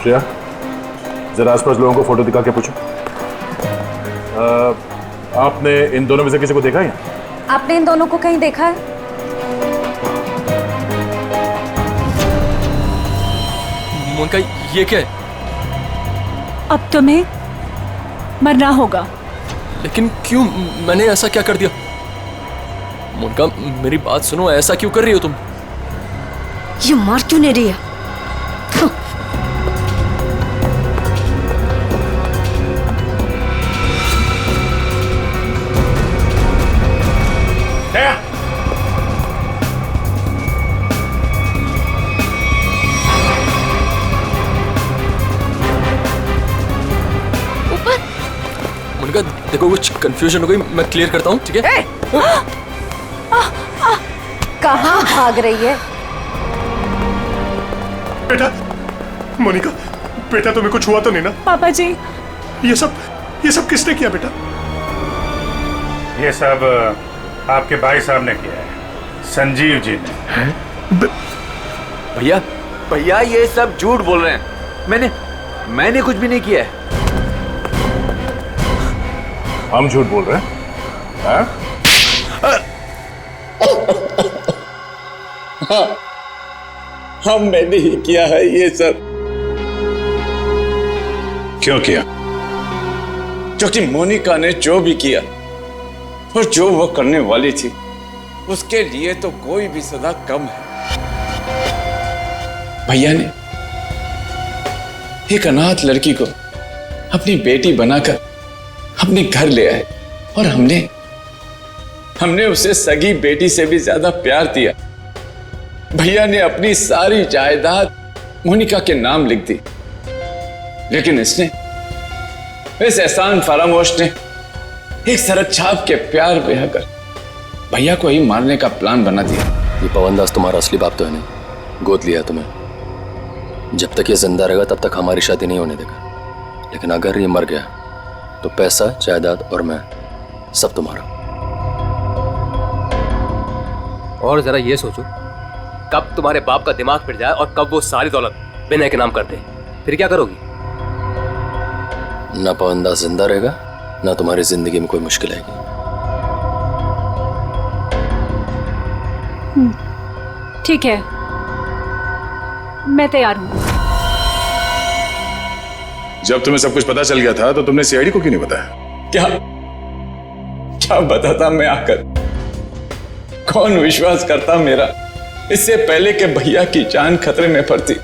श्रेया, जरा आसपास लोगों को फोटो दिखा के पूछो। आपने इन दोनों में से किसी को देखा है? आपने इन दोनों को कहीं देखा है? मोनिका, ये क्या है? अब तुम्हें मरना होगा। लेकिन क्यों? मैंने ऐसा क्या कर दिया? मोनिका, मेरी बात सुनो, ऐसा क्यों कर रही हो तुम? ये मार क्यों नहीं रही है? देखो, कुछ कंफ्यूजन हो गई, मैं क्लियर करता हूँ, ठीक है? कहाँ भाग रही है? बेटा, मोनिका, बेटा तुम्हें कुछ हुआ तो नहीं ना? पापा जी, ये सब किसने किया बेटा? ये सब आपके भाई साहब ने किया है, संजीव जी ने। भैया, भैया ये सब झूठ बोल रहे हैं। मैंने कुछ भी नहीं किया है। हम झूठ बोल रहे हैं? हाँ? हाँ, हमने नहीं किया है ये सब। क्यों किया? क्योंकि मोनिका ने जो भी किया और जो वो करने वाली थी, उसके लिए तो कोई भी सजा कम है। भैया ने एक अनाथ लड़की को अपनी बेटी बनाकर अपने घर ले आए और हमने उसे सगी बेटी से भी ज्यादा प्यार दिया। भैया ने अपनी सारी जायदाद मोनिका के नाम लिख दी, लेकिन इस एहसान फरामोश ने एक सड़क छाप के प्यार बहाकर भैया को ही मारने का प्लान बना दिया। ये पवन दास तुम्हारा असली बाप तो है नहीं, गोद लिया तुम्हें। जब तक ये जिंदा रहेगा तब तक हमारी शादी नहीं होने देगा, लेकिन अगर ये मर गया तो पैसा, जायदाद और मैं सब तुम्हारा। और जरा ये सोचो, कब तुम्हारे बाप का दिमाग फिर जाए और कब वो सारी दौलत विनय के नाम कर दे, फिर क्या करोगी? ना पवन दास जिंदा रहेगा, ना तुम्हारी जिंदगी में कोई मुश्किल आएगी। ठीक है, मैं तैयार हूँ। जब तुम्हें सब कुछ पता चल गया था तो तुमने सीआईडी को क्यों नहीं बताया? क्या बताता मैं आकर? कौन विश्वास करता मेरा? इससे पहले कि भैया की जान खतरे में पड़ती,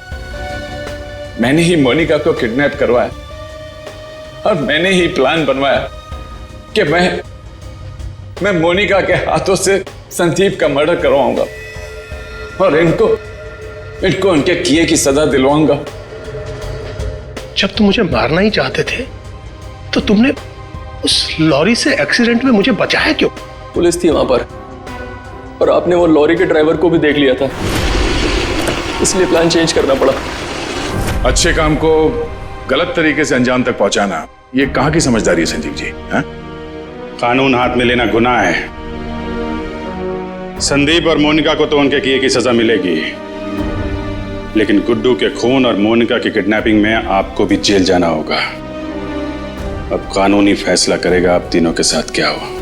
मैंने ही मोनिका को किडनैप करवाया और मैंने ही प्लान बनवाया कि मैं मोनिका के हाथों से संदीप का मर्डर करवाऊंगा और इनको उनके किए की सजा दिलवाऊंगा। जब तुम मुझे मारना ही चाहते थे तो तुमने उस लॉरी से एक्सीडेंट में मुझे बचाया क्यों? पुलिस थी वहां पर और आपने वो लॉरी के ड्राइवर को भी देख लिया था, इसलिए प्लान चेंज करना पड़ा। अच्छे काम को गलत तरीके से अंजाम तक पहुंचाना, ये कहां की समझदारी है संजीव जी? हा? कानून हाथ में लेना गुनाह है। संदीप और मोनिका को तो उनके किए की सजा मिलेगी, लेकिन गुड्डू के खून और मोनिका की किडनैपिंग में आपको भी जेल जाना होगा। अब कानूनी फैसला करेगा आप तीनों के साथ क्या हो।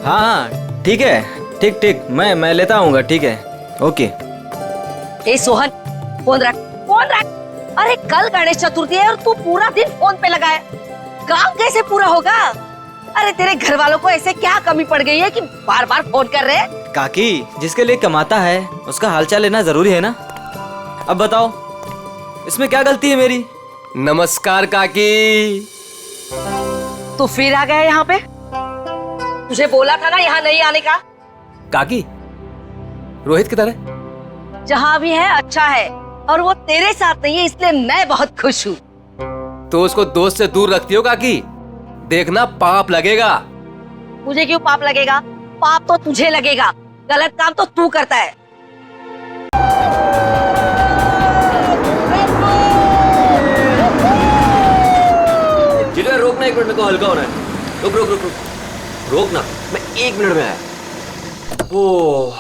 हाँ ठीक है, ठीक ठीक, मैं लेता आऊंगा। ठीक है, ओके। ए सोहन, फोन रख, फोन रख। अरे कल गणेश चतुर्थी है और तू पूरा दिन फोन पे लगा है, काम कैसे पूरा होगा? अरे तेरे घर वालों को ऐसे क्या कमी पड़ गई है कि बार बार फोन कर रहे हैं? काकी, जिसके लिए कमाता है उसका हालचाल लेना जरूरी है ना। अब बताओ, इसमें क्या गलती है मेरी? नमस्कार काकी। तू फिर आ गया यहाँ पे? तुझे बोला था ना यहाँ नहीं आने का। काकी, रोहित किधर है? जहाँ भी है अच्छा है, और वो तेरे साथ नहीं है, इसलिए मैं बहुत खुश हूँ। तो उसको दोस्त से दूर रखती हो काकी, देखना पाप लगेगा। मुझे क्यों पाप लगेगा? पाप तो तुझे लगेगा, गलत काम तो तू करता है। जिगर रोकना, एक मिनट, मेरे को हल्का होना है। रुक रुक रुक रुक, रोकना, मैं 1 मिनट में आया। ओ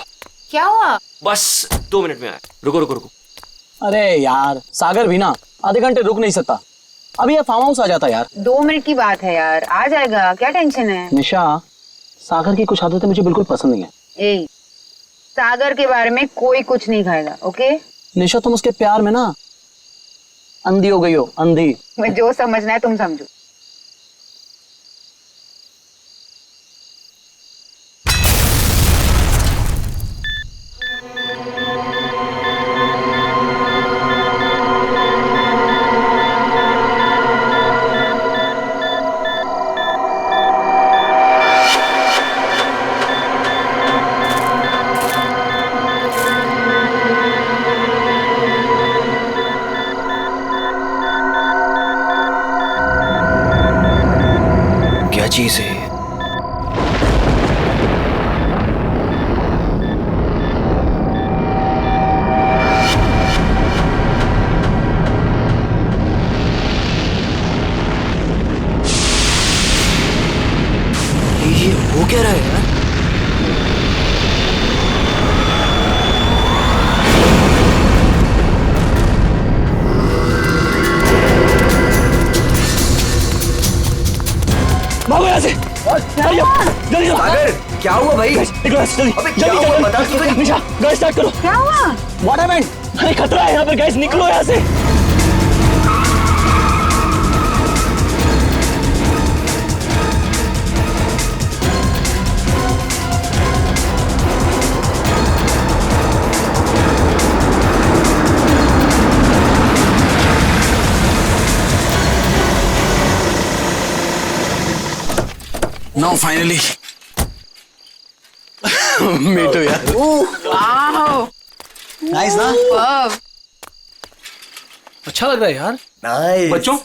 क्या हुआ? बस 2 मिनट में आया। रुको रुको रुको। अरे यार, सागर भी ना आधे घंटे रुक नहीं सकता। अभी ये फार्म हाउस आ जाता यार। 2 मिनट की बात है यार, आ जाएगा, क्या टेंशन है? निशा, सागर की कुछ आदतें मुझे बिल्कुल पसंद नहीं है। ए, सागर के बारे में कोई कुछ नहीं खाएगा, ओके? निशा, तुम उसके प्यार में ना अंधी हो गई हो, अंधी। मैं जो समझना है तुम समझो। क्या चीज है? ये हो क्या रहा है यार? भागो यहाँ से। जल्दी सागर, क्या हुआ भाई? जल्दी अबे क्या हुआ बता तू तो। निशा, गैस स्टार्ट करो। क्या हुआ? What happened? अरे खतरा है यहाँ पर, गैस निकलो यहाँ से। नाउ फाइनली मीटू यार। नाइस ना? अच्छा लग रहा है यार। नाइस। बच्चों,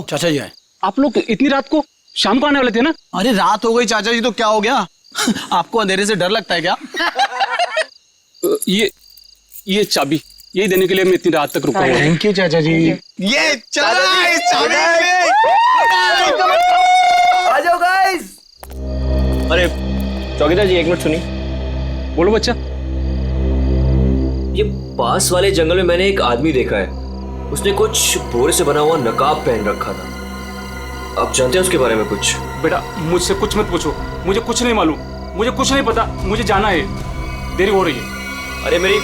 चाचा जी आए। आप लोग इतनी रात को शाम को आने वाले थे ना? अरे रात हो गई चाचा जी तो क्या हो गया? आपको अंधेरे से डर लगता है क्या? ये चाबी यही देने के लिए मैं इतनी रात तक रुका हूँ। थैंक यू चाचा जी। ये चला इस चाबी पे। आ जाओ गाइस। अरे चौकीदार जी, एक मिनट सुनिए। बोलो बच्चा। ये पास वाले जंगल में मैंने एक आदमी देखा है। उसने कुछ बोरे से बना हुआ नकाब पहन रखा था। आप जानते हैं उसके बारे में कुछ? बेटा मुझसे कुछ मत पूछो, मुझे कुछ नहीं मालूम, मुझे कुछ नहीं पता, मुझे जाना है, देरी हो रही है। अरे मेरी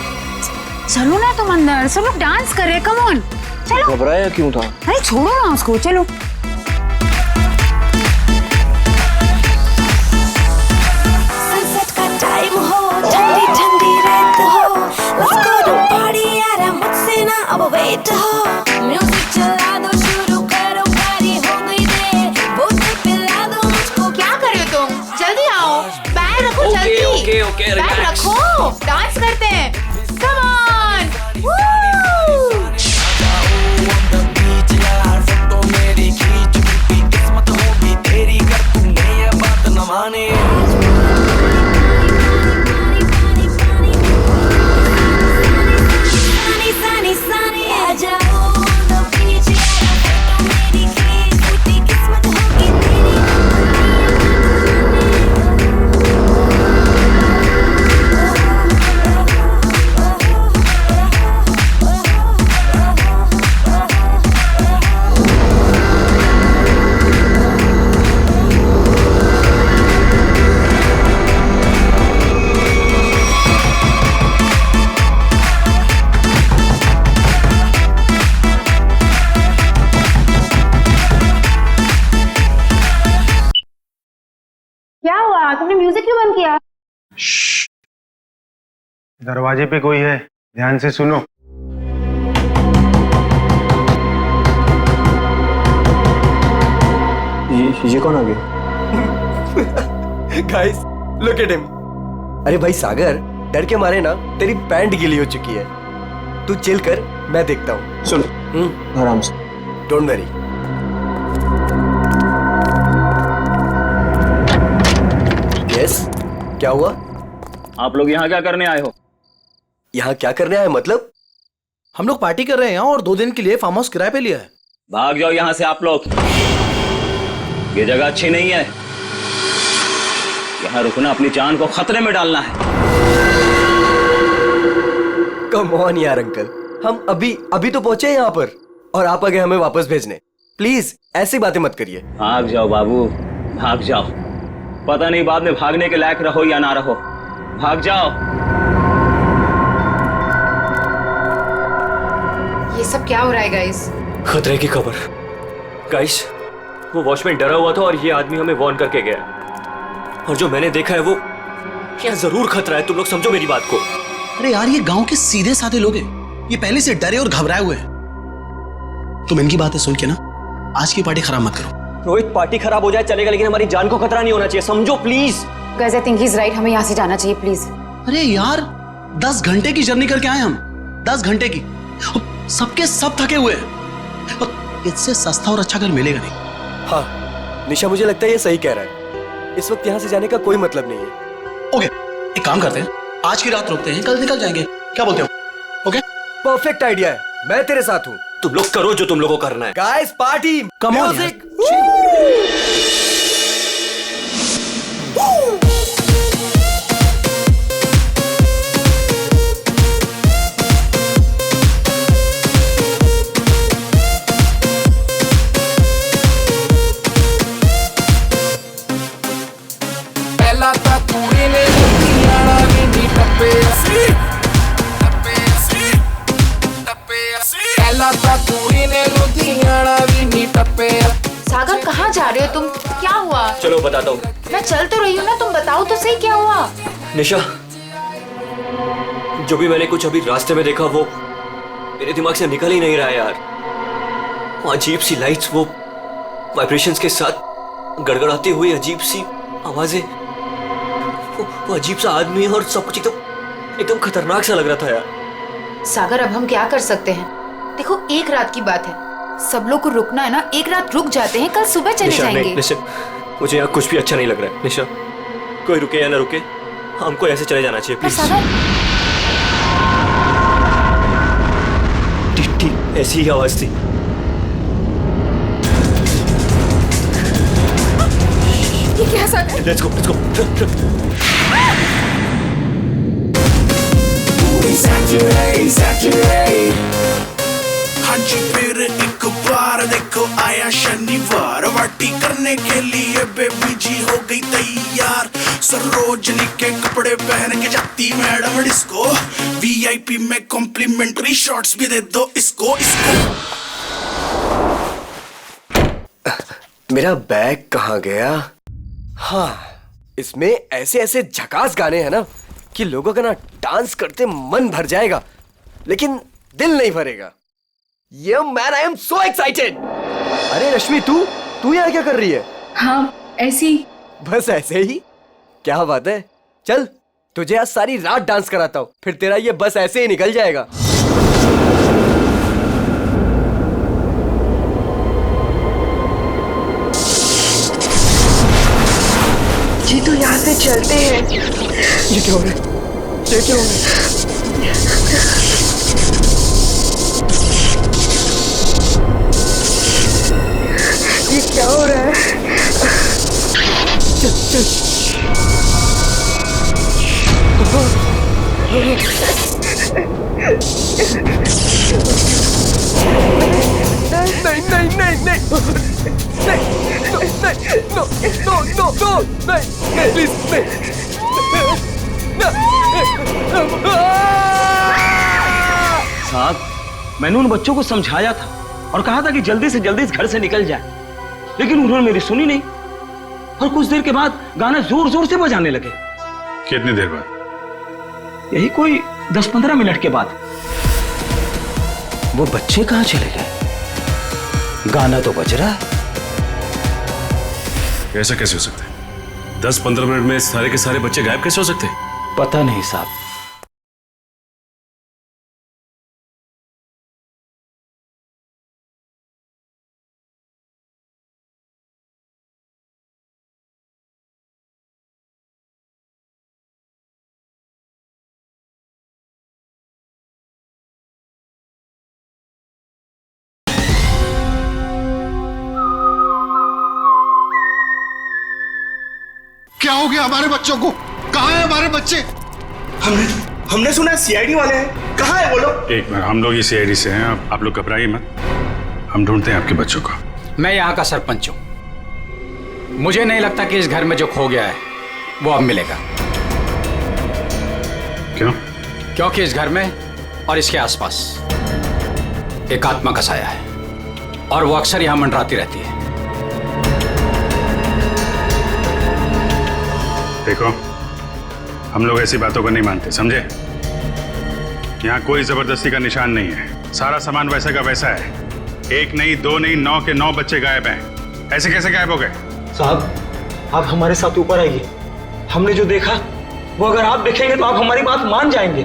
चलो ना तुम अंदर, सब लोग डांस कर रहे, कम ऑन चलो। घबराया क्यों था? अरे छोड़ो ना उसको, चलो। सनसेट का टाइम हो, ठंडी ठंडी रात हो, लेट्स गो टू पार्टी यार, मुझसे ना अब वेट हो। म्यूजिक चला दो, शुरू करो, पार्टी हो गई दे, बोतल पिला दो मुझको। क्या कर रहे हो तुम? जल्दी आओ, बैग रखो जल्दी। ओके, बैग रखो, डांस करते हैं, कम ऑन। sunny sunny आ जाओ on the beach यार, फोटो मेरी खींच, टूटी किस्मत होगी क्या हुआ? तुमने म्यूजिक क्यों बंद किया? दरवाजे पे कोई है, ध्यान से सुनो। ये कौन आ गया? Guys look at him. अरे भाई सागर, डर के मारे ना तेरी पैंट गीली हो चुकी है। तू चिल कर, मैं देखता हूँ। सुन आराम से, डोंट वरी। यस, क्या हुआ? आप लोग यहाँ क्या करने आए हो? यहाँ क्या करने आए मतलब? हम लोग पार्टी कर रहे हैं और 2 दिन के लिए फार्म हाउस किराए पे लिया है। भाग जाओ यहाँ से आप लोग, ये जगह अच्छी नहीं है। यहाँ रुकना अपनी जान को खतरे में डालना है। कम ऑन यार अंकल, हम अभी तो पहुंचे यहाँ पर और आप आ गए हमें वापस भेजने। प्लीज ऐसी बातें मत करिए। भाग जाओ बाबू, भाग जाओ। पता नहीं बाद में भागने के लायक रहो या ना रहो। भाग जाओ। ये सब क्या हो रहा है गाइस? खतरे की खबर। गाइस, वो वॉचमैन डरा हुआ था और ये आदमी हमें वार्न करके गया। और जो मैंने देखा है वो क्या जरूर खतरा है, तुम लोग समझो मेरी बात को। अरे यार, ये गांव के सीधे साधे लोग हैं, ये पहले से डरे और घबराए हुए हैं। तुम इनकी बातें सुन के ना आज की पार्टी खराब मत करो। रोहित, पार्टी खराब हो जाए चलेगा, लेकिन हमारी जान को खतरा नहीं होना चाहिए, समझो please. Guys, I think he is right, हमें यहाँ से जाना चाहिए प्लीज। अरे यार, 10 घंटे की जर्नी करके आए हम, 10 घंटे की। सबके सब थके हुए हैं और इससे सस्ता और अच्छा घर मिलेगा नहीं। हाँ निशा, मुझे लगता है ये सही कह रहा है। इस वक्त यहाँ से जाने का कोई मतलब नहीं है। ओके, एक काम करते हैं, आज की रात रुकते हैं, कल निकल जाएंगे, क्या बोलते हो? ओके, परफेक्ट आइडिया है, मैं तेरे साथ हूँ। तुम लोग करो जो तुम लोगों को करना है। Guys, party, music. पहला था तू ने लुधियाना भी नहीं टप्पे सी पहला था तू ने लुधियाना भी नहीं टप्पे। सागर, कहाँ जा रहे हो तुम? क्या हुआ? चलो बताता हूँ। मैं चल तो रही हूँ ना, तुम बताओ तो सही क्या हुआ? निशा, जो भी मैंने कुछ अभी रास्ते में देखा वो मेरे दिमाग से निकल ही नहीं रहा है यार। वो अजीब सी लाइट्स, वो वाइब्रेशंस के साथ गड़गड़ाती हुई अजीब सी आवाजें, वो अजीब सा आदमी और सब कुछ एकदम खतरनाक सा लग रहा था यार। सागर, अब हम क्या कर सकते हैं? देखो, एक रात की बात है, सब लोग को रुकना है ना, एक रात रुक जाते हैं, कल सुबह चले जाएंगे। निशा, मुझे यहाँ कुछ भी अच्छा नहीं लग रहा है। निशा, कोई रुके या ना रुके, हमको ऐसे चले जाना चाहिए प्लीज। ठीक ऐसी ही आवाज थी। ये क्या सागर? Let's go, let's go. हाँ जी, फिर एक बार देखो आया शनिवार, पार्टी करने के लिए बेबी जी हो गई तैयार। सरोजनी के कपड़े पहन के जाती मैडम डिस्को, वीआईपी में कॉम्प्लीमेंट्री शॉट्स भी दे दो इसको। मेरा बैग कहाँ गया? हाँ, इसमें ऐसे ऐसे झकास गाने हैं ना कि लोगों का ना डांस करते मन भर जाएगा, लेकिन दिल नहीं भरेगा। ये man, I am so excited. अरे रश्मि, तू यहाँ क्या कर रही है? हाँ, ऐसी। बस ऐसे ही? क्या बात है, चल तुझे आज सारी रात डांस कराता हूँ, फिर तेरा ये बस ऐसे ही निकल जाएगा। जी तो यहाँ से चलते हैं। ये क्या हो रहा है? ये क्या हो रहा है? ये क्या हो रहा है? चल चल। नहीं नहीं नहीं नहीं नो नो नो नो नहीं प्लीज नहीं। साहब, मैंने उन बच्चों को समझाया था और कहा था कि जल्दी से जल्दी इस घर से निकल जाए, लेकिन उन्होंने मेरी सुनी नहीं और कुछ देर के बाद गाना जोर जोर से बजाने लगे। कितनी देर बाद? यही कोई 10-15 मिनट के बाद। वो बच्चे कहाँ चले गए? गाना तो बज रहा है। ऐसा कैसे हो सकता है? 10-15 मिनट में सारे के सारे बच्चे गायब कैसे हो सकते हैं? पता नहीं साहब। क्या हो गया हमारे बच्चों को? कहाँ है हमारे बच्चे? हमने सुना है सीआईडी वाले हैं। कहाँ है वो लोग? एक मिनट, हम लोग ही सीआईडी से हैं, आप लोग घबराइए मत, हम ढूंढते हैं आपके बच्चों को। मैं यहाँ का सरपंच हूँ, मुझे नहीं लगता कि इस घर में जो खो गया है वो अब मिलेगा। क्यों? क्योंकि इस घर में और इसके आसपास एक आत्मा का साया है और वो अक्सर यहां मंडराती रहती है। देखो, हम लोग ऐसी बातों को नहीं मानते, समझे? यहाँ कोई जबरदस्ती का निशान नहीं है। सारा सामान वैसे का वैसा है। एक नहीं, दो नहीं, 9 के 9 बच्चे गायब हैं। ऐसे कैसे गायब हो गए? साहब, आप हमारे साथ ऊपर आइए। हमने जो देखा वो अगर आप देखेंगे तो आप हमारी बात मान जाएंगे।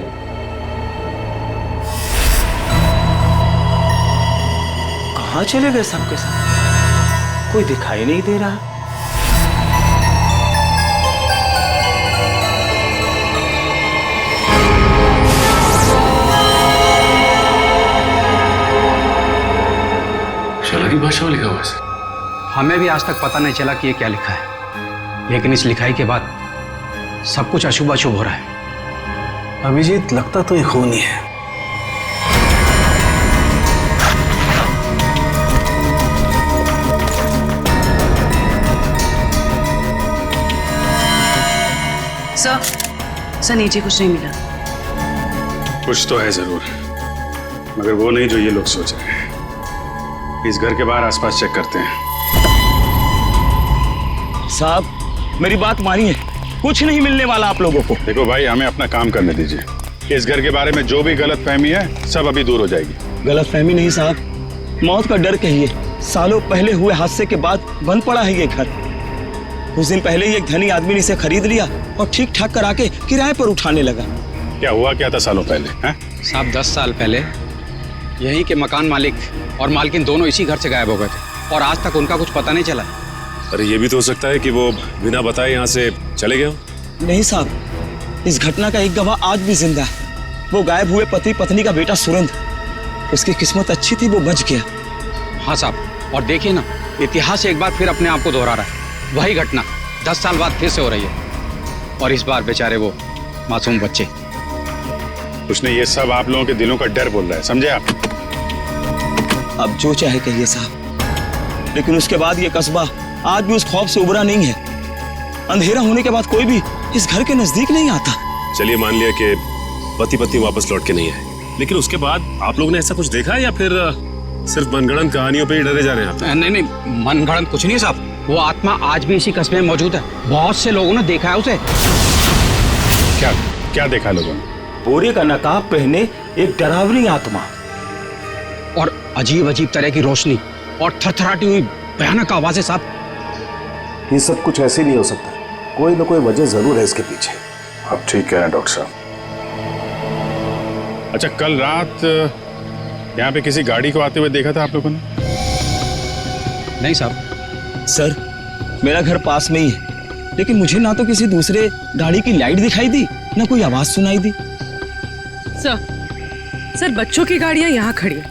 कहाँ चले गए सबके सब? कोई दिखाई नहीं दे रहा। शला की भाषा में लिखा हुआ है। हमें भी आज तक पता नहीं चला कि ये क्या लिखा है, लेकिन इस लिखाई के बाद सब कुछ अशुभ अशुभ हो रहा है। अभिजीत, लगता तो ये खून ही है। सर नीचे कुछ नहीं मिला। कुछ तो है जरूर, मगर वो नहीं जो ये लोग सोच रहे हैं। इस घर के बाहर आसपास चेक करते हैं। साहब, मेरी बात मानिए, कुछ नहीं मिलने वाला आप लोगों को। देखो भाई, हमें अपना काम करने दीजिए। इस घर के बारे में जो भी गलतफहमी है सब अभी दूर हो जाएगी। गलतफहमी नहीं साहब, मौत का डर कहिए। सालों पहले हुए हादसे के बाद बंद पड़ा है ये घर। कुछ दिन पहले ही एक धनी आदमी ने इसे खरीद लिया और ठीक ठाक करा के किराए पर उठाने लगा। क्या हुआ क्या था सालों पहले? साहब, 10 साल पहले यहीं के मकान मालिक और मालकिन दोनों इसी घर से गायब हो गए थे और आज तक उनका कुछ पता नहीं चला। अरे ये भी तो हो सकता है कि वो बिना बताए यहाँ से चले गए हो। नहीं साहब, इस घटना का एक गवाह आज भी जिंदा है। वो गायब हुए पति पत्नी का बेटा सुरंद। उसकी किस्मत अच्छी थी, वो बच गया। हाँ साहब, और देखिए ना, इतिहास एक बार फिर अपने आप को दोहरा रहा है। वही घटना 10 साल बाद फिर से हो रही है और इस बार बेचारे वो मासूम बच्चे। उसने ये सब आप लोगों के दिलों का डर बोल रहा है, समझे आप? अब जो चाहे कहिए साहब, लेकिन उसके बाद ये कस्बा आज भी उस खौफ से उबरा नहीं है। अंधेरा होने के बाद कोई भी इस घर के नजदीक नहीं आता। चलिए मान लिया कि पति पत्नी वापस लौट के नहीं आए, लेकिन उसके बाद आप लोगों ने ऐसा कुछ देखा है या फिर सिर्फ मनगढ़ंत कहानियों पे ही डरे जा रहे हैं आप? नहीं, मनगढ़ंत कुछ नहीं साहब। वो आत्मा आज भी इसी कस्बे में मौजूद है। बहुत से लोगों ने देखा है उसे। क्या देखा लोगों ने? बोरे का नकाब पहने एक डरावनी आत्मा और अजीब अजीब तरह की रोशनी और थरथराती हुई भयानक आवाजें साहब। ये सब कुछ ऐसे नहीं हो सकता, कोई ना कोई वजह जरूर है इसके पीछे। आप ठीक कह रहे हैं डॉक्टर साहब। अच्छा, कल रात यहाँ पे किसी गाड़ी को आते हुए देखा था आप लोगों ने? नहीं साहब। सर, मेरा घर पास में ही है, लेकिन मुझे ना तो किसी दूसरे गाड़ी की लाइट दिखाई दी, ना कोई आवाज सुनाई दी। सर, बच्चों की गाड़ियां यहाँ खड़ी है,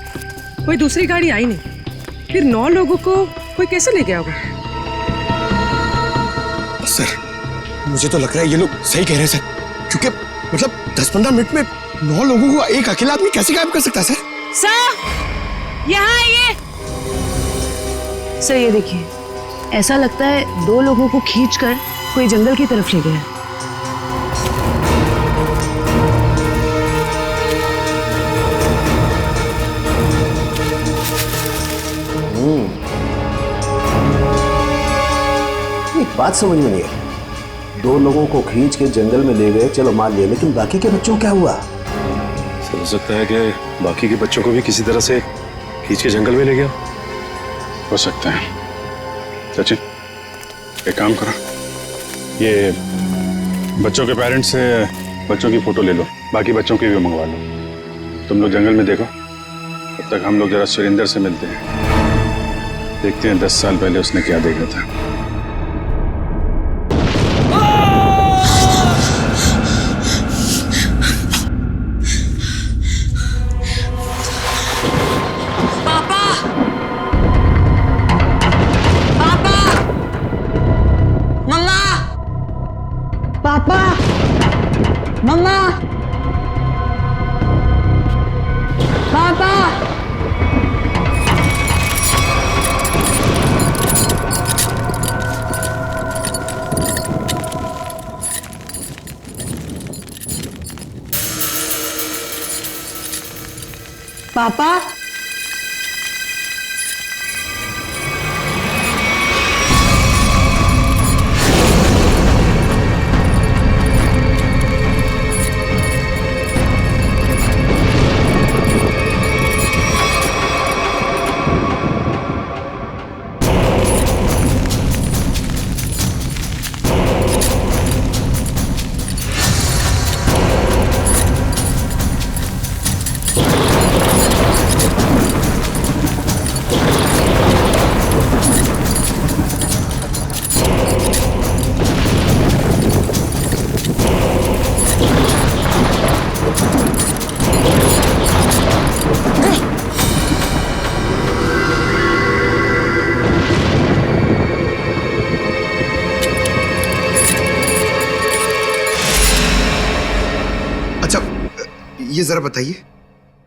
कोई दूसरी गाड़ी आई नहीं। फिर 9 लोगों को कोई कैसे ले गया होगा? सर, मुझे तो लग रहा है ये लोग सही कह रहे हैं सर, क्योंकि मतलब 10-15 मिनट में 9 लोगों को एक अकेला आदमी कैसे गायब कर सकता है सर? यहाँ आइए। सर, ये देखिए, ऐसा लगता है 2 लोगों को खींचकर कोई जंगल की तरफ ले गया है। एक बात समझ में नहीं आई, 2 लोगों को खींच के जंगल में ले गए, चलो मान लिया, लेकिन बाकी के बच्चों क्या हुआ? हो सकता है कि बाकी के बच्चों को भी किसी तरह से खींच के जंगल में ले गया। हो सकता है। सचिन, एक काम करो, ये बच्चों के पेरेंट्स से बच्चों की फोटो ले लो, बाकी बच्चों की भी मंगवा लो। तुम लोग जंगल में देखो, तब तक हम लोग जरा सुरेंद्र से मिलते हैं, देखते हैं 10 साल पहले उसने क्या देखा था। पापा, मम्मा, पापा, पापा, ये जरा बताइए,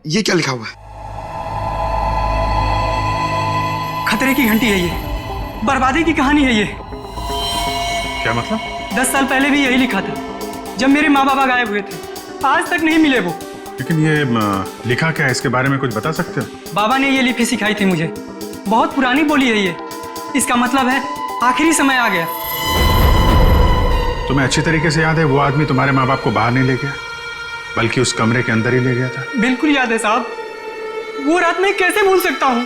ये क्या लिखा हुआ है? खतरे की घंटी है ये, बर्बादी की कहानी है ये। क्या मतलब? 10 साल पहले भी यही लिखा था, जब मेरे माँ बाबा गायब हुए थे। आज तक नहीं मिले वो। लेकिन ये लिखा क्या है, इसके बारे में कुछ बता सकते हो? बाबा ने ये लिपि सिखाई थी मुझे, बहुत पुरानी बोली है ये। इसका मतलब है आखिरी समय आ गया। तुम्हें अच्छी तरीके से याद है वो आदमी तुम्हारे माँ बाप को बाहर नहीं ले गया, बल्कि उस कमरे के अंदर ही ले गया था? बिल्कुल याद है साहब, वो रात मैं कैसे भूल सकता हूँ।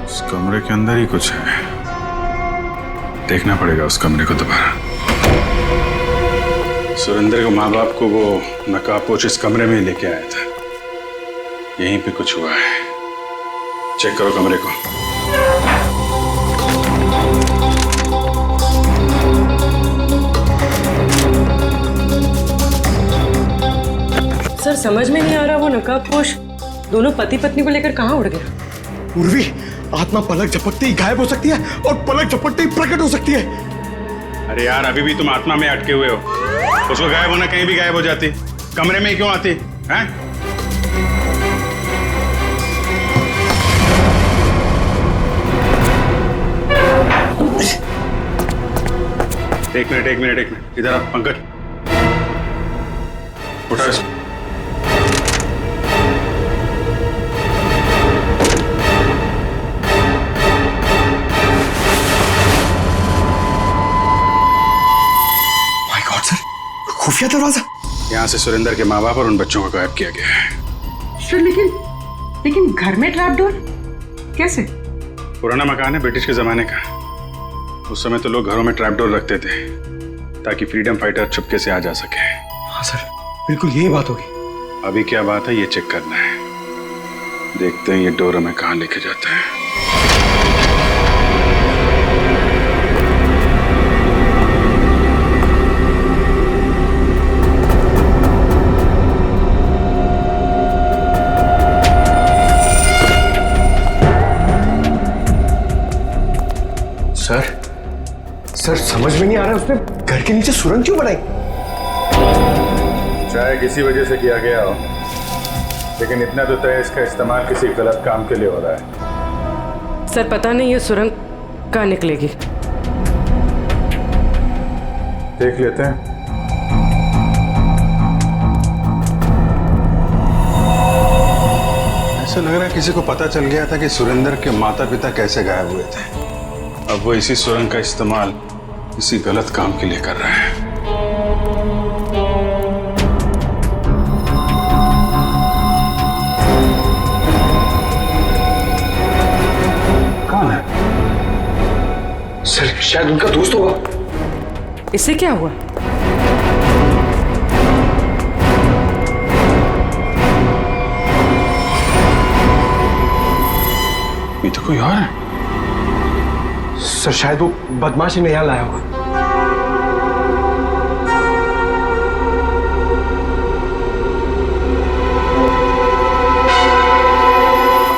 उस कमरे के अंदर ही कुछ है, देखना पड़ेगा उस कमरे को दोबारा। सुरेंद्र के माँ बाप को वो नकाबपोश इस कमरे में ही लेके आया था, यहीं पे कुछ हुआ है। चेक करो कमरे को। सर समझ में नहीं आ रहा, वो नकाबपोश दोनों पति पत्नी को लेकर कहाँ उड़ गया? उर्वी, आत्मा पलक झपकते ही गायब हो सकती है और पलक झपकते ही प्रकट हो सकती है। अरे यार, अभी भी तुम आत्मा में अटके हुए हो। उसको गायब होना कहीं भी गायब हो जाती, कमरे में ही क्यों आती हैं? एक मिनट, इधर आ पंकज, उठा इसको। खुफिया दरवाजा। यहाँ से सुरेंद्र के माँ बाप और उन बच्चों को गायब किया गया है। सर लेकिन घर में ट्रैप डोर कैसे? पुराना मकान है, ब्रिटिश के जमाने का। उस समय तो लोग घरों में ट्रैप डोर रखते थे ताकि फ्रीडम फाइटर चुपके से आ जा सके। हाँ सर, बिल्कुल यही बात होगी। अभी क्या बात है ये चेक करना है, देखते हैं ये डोर हमें कहाँ लेके जाता है। सर समझ में नहीं आ रहा, उसने घर के नीचे सुरंग क्यों बनाई? चाहे किसी वजह से किया गया हो, लेकिन इतना तो तय इसका इस्तेमाल किसी गलत काम के लिए हो रहा है। सर पता नहीं ये सुरंग कहाँ निकलेगी। देख लेते हैं। ऐसा लग रहा है किसी को पता चल गया था कि सुरेंद्र के माता पिता कैसे गायब हुए थे। अब वो इसी सुरंग का इस्तेमाल किसी गलत काम के लिए कर रहा है। कौन है? सर शायद उनका दोस्त होगा। इससे क्या हुआ? ये तो कोई और है। सर शायद वो बदमाश इन्हें यहाँ लाया होगा।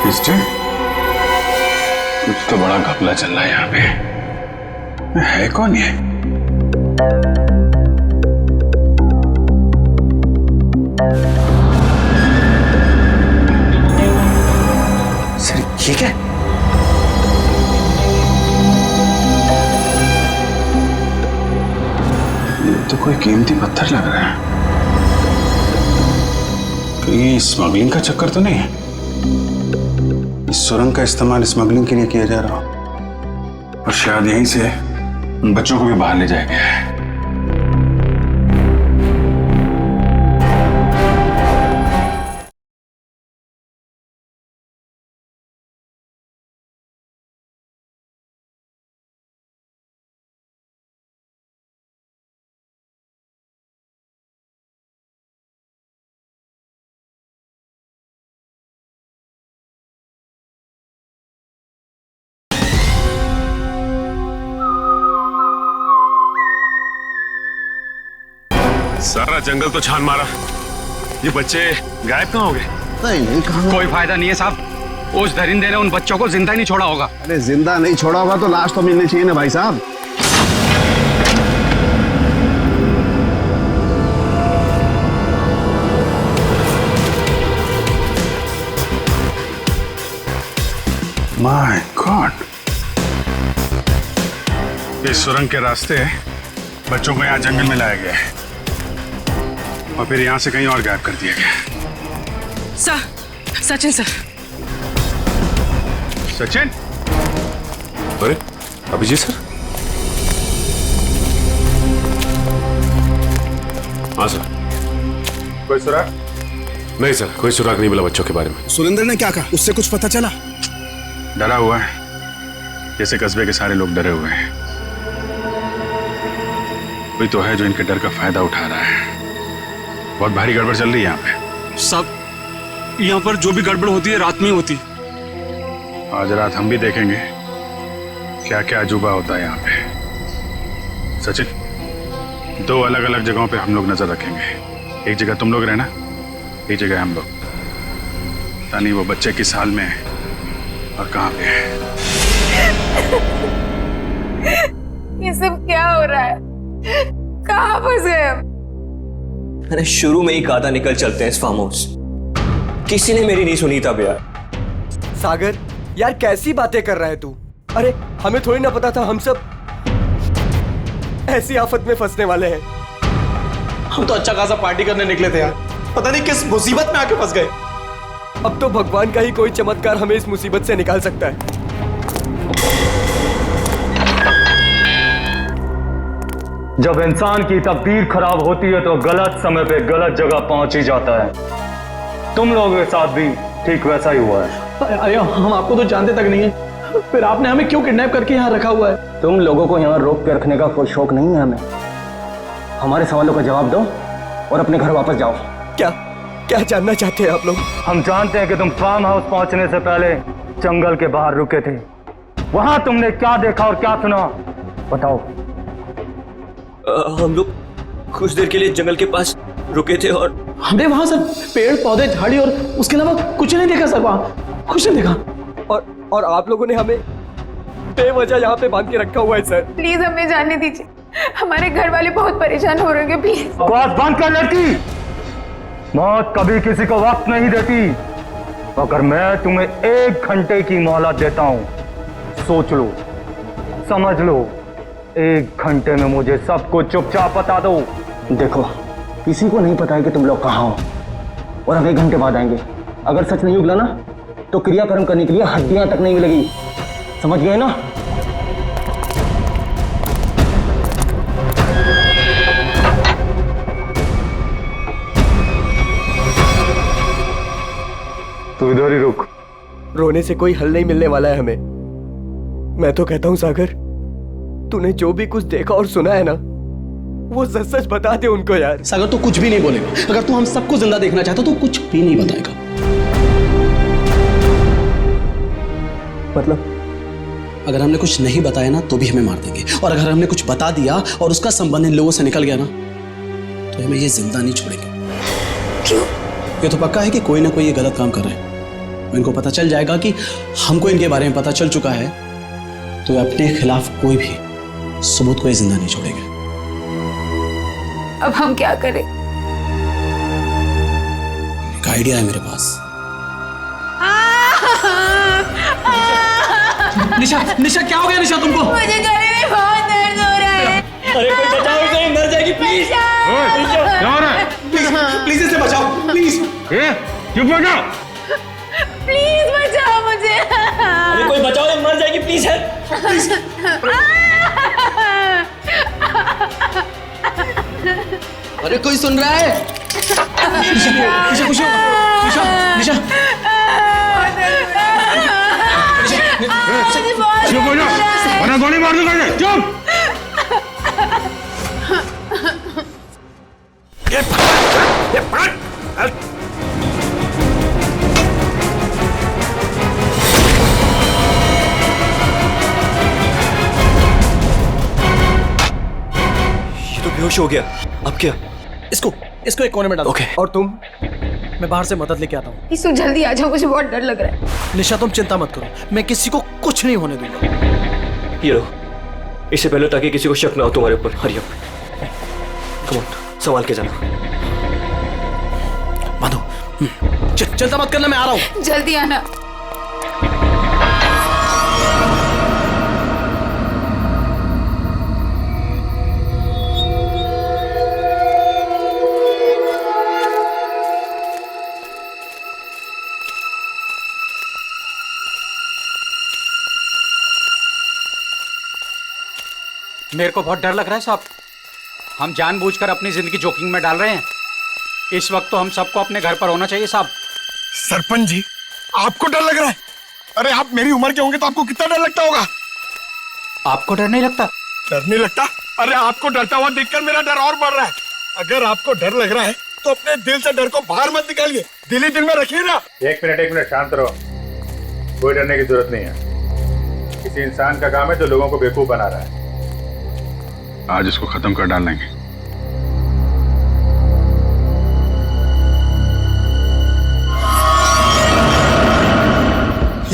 कुछ तो बड़ा घपला चल रहा है यहाँ पे। है कौन ये? सर ये क्या? ये तो कोई कीमती पत्थर लग रहा है। कहीं स्मगलिंग का चक्कर तो नहीं है? इस सुरंग का इस्तेमाल स्मगलिंग के लिए किया जा रहा हो और शायद यहीं से उन बच्चों को भी बाहर ले जाया गया है। सारा जंगल तो छान मारा, ये बच्चे गायब कहाँ हो गए? नहीं कहाँ? कोई फायदा नहीं है साहब, उस दरिंदे ने उन बच्चों को जिंदा नहीं छोड़ा होगा। अरे जिंदा नहीं छोड़ा होगा तो लाश तो मिलनी चाहिए ना भाई साहब। माय गॉड, इस सुरंग के रास्ते बच्चों को यहाँ जंगल में लाया गया है और फिर यहाँ से कहीं और गायब कर दिया गया। सचिन सर। सचिन? अरे अभिजीत सर। हाँ सर। कोई सुराग? नहीं सर, कोई सुराग नहीं मिला बच्चों के बारे में। सुरेंद्र ने क्या कहा? उससे कुछ पता चला? डरा हुआ है, जैसे कस्बे के सारे लोग डरे हुए हैं। कोई तो है जो इनके डर का फायदा उठा रहा है। बहुत भारी गड़बड़ चल रही है यहाँ पे। सब यहाँ पर जो भी गड़बड़ होती है रात में ही होती। आज रात हम भी देखेंगे क्या क्या अजूबा होता है यहाँ पे। सचिन, 2 अलग अलग जगहों पे हम लोग नजर रखेंगे। एक जगह तुम लोग रहना, एक जगह हम लोग। पता नहीं वो बच्चे किस हाल में है और कहाँ पे है। ये सब क्या हो रहा है? कहाँ फंस गए हम? मैंने शुरू में ही कहा था निकल चलते हैं इस फार्म हाउस। किसी ने मेरी नहीं सुनी तब यार। सागर यार कैसी बातें कर रहा है तू? अरे हमें थोड़ी ना पता था हम सब ऐसी आफत में फंसने वाले हैं। हम तो अच्छा खासा पार्टी करने निकले थे यार, पता नहीं किस मुसीबत में आके फंस गए। अब तो भगवान का ही कोई चमत्कार हमें इस मुसीबत से निकाल सकता है। जब इंसान की तकदीर खराब होती है तो गलत समय पे गलत जगह पहुंच ही जाता है। तुम लोगों के साथ भी ठीक वैसा ही हुआ है। अरे हम आपको तो जानते तक नहीं है, फिर आपने हमें क्यों किडनैप करके यहाँ रखा हुआ है? तुम लोगों को यहाँ रोक के रखने का कोई शौक नहीं है हमें। हमारे सवालों का जवाब दो और अपने घर वापस जाओ। क्या क्या जानना चाहते हैं आप लोग? हम जानते हैं कि तुम फार्म हाउस पहुंचने से पहले जंगल के बाहर रुके थे। वहां तुमने क्या देखा और क्या सुना, बताओ। हम लोग कुछ देर के लिए जंगल के पास रुके थे और हमने वहां सर पेड़ पौधे झाड़ी और उसके अलावा कुछ नहीं देखा सर, वहां कुछ नहीं देखा। और आप लोगों ने हमें बेवजह यहाँ पे बांध के रखा हुआ है सर। प्लीज हमें जाने दीजिए, हमारे घर वाले बहुत परेशान हो रहे हैं। प्लीज आवाज बंद कर लड़की। मौत कभी किसी को वक्त नहीं देती। अगर मैं तुम्हें 1 घंटे की मोहलत देता हूं, सोच लो, समझ लो। 1 घंटे में मुझे सब कुछ चुपचाप बता दो। देखो, किसी को नहीं पता है कि तुम लोग कहाँ हो और हम 1 घंटे बाद आएंगे। अगर सच नहीं उगला ना तो क्रियाकर्म करने के लिए हड्डियां तक नहीं मिलेगी। समझ गए ना? तू इधर ही रुक। रोने से कोई हल नहीं मिलने वाला है हमें। मैं तो कहता हूं सागर, तूने जो भी कुछ देखा और सुना है ना, वो सच सच बता दे उनको यार। सागर तो कुछ भी नहीं बोलेगा। अगर तू हम सबको जिंदा देखना चाहता तो कुछ भी नहीं बताएगा। मतलब अगर हमने कुछ नहीं बताया ना तो भी हमें मार देंगे, और अगर हमने कुछ बता दिया और उसका संबंध इन लोगों से निकल गया ना तो हमें ये जिंदा नहीं छोड़ेंगे। क्यों? ये तो पक्का है कि कोई ना कोई ये गलत काम कर रहे हैं। इनको पता चल जाएगा कि हमको इनके बारे में पता चल चुका है, तो अपने खिलाफ कोई भी सबूत को ये जिंदा नहीं छोड़ेंगे। अब हम क्या करें? एक आइडिया है मेरे पास। निशा, निशा क्या हो गया निशा तुमको? मुझे गले में बहुत दर्द हो रहा है। अरे कोई बचाओ इसे, मर जाएगी प्लीज। क्या हो रहा है? प्लीज इसे बचाओ, प्लीज। चुप हो जाओ। प्लीज बचाओ मुझे। अरे कोई बचाओ, ये मर जाएगी प्लीज। अरे कोई सुन रहा है? निशा खुश हो? निशा, निशा। चुप हो जाओ, वरना गोली मार दूंगा। चुप। ये तो बेहोश हो गया। अब क्या? इसको एक कोने में डालो। ओके। और तुम? मैं बाहर से मदद लेके आता हूँ। इसको जल्दी आ जाओ, मुझे बहुत डर लग रहा है। निशा तुम चिंता मत करो, मैं किसी को कुछ नहीं होने दूंगा। ये लो, इससे पहले ताकि किसी को शक ना हो तुम्हारे ऊपर। हरी अप, कम ऑन, संभाल के जाना। माधो, चिंता मत करना, मैं आ रहा हूँ। जल्दी आना। मेरे को बहुत डर लग रहा है साहब। हम जानबूझकर अपनी जिंदगी जोखिम में डाल रहे हैं। इस वक्त तो हम सबको अपने घर पर होना चाहिए साहब। सरपंच जी, आपको डर लग रहा है? अरे आप मेरी उम्र के होंगे तो आपको कितना डर लगता होगा? आपको डर नहीं लगता? डर नहीं लगता? अरे आपको डरता हुआ देखकर मेरा डर और बढ़ रहा है। अगर आपको डर लग रहा है तो अपने दिल से डर को बाहर मत निकालिए, दिल ही दिल में रखिए ना। एक मिनट शांत रहो। कोई डरने की जरूरत नहीं है। किसी इंसान का काम है जो लोगों को बेवकूफ बना रहा है। आज इसको खत्म कर डालेंगे।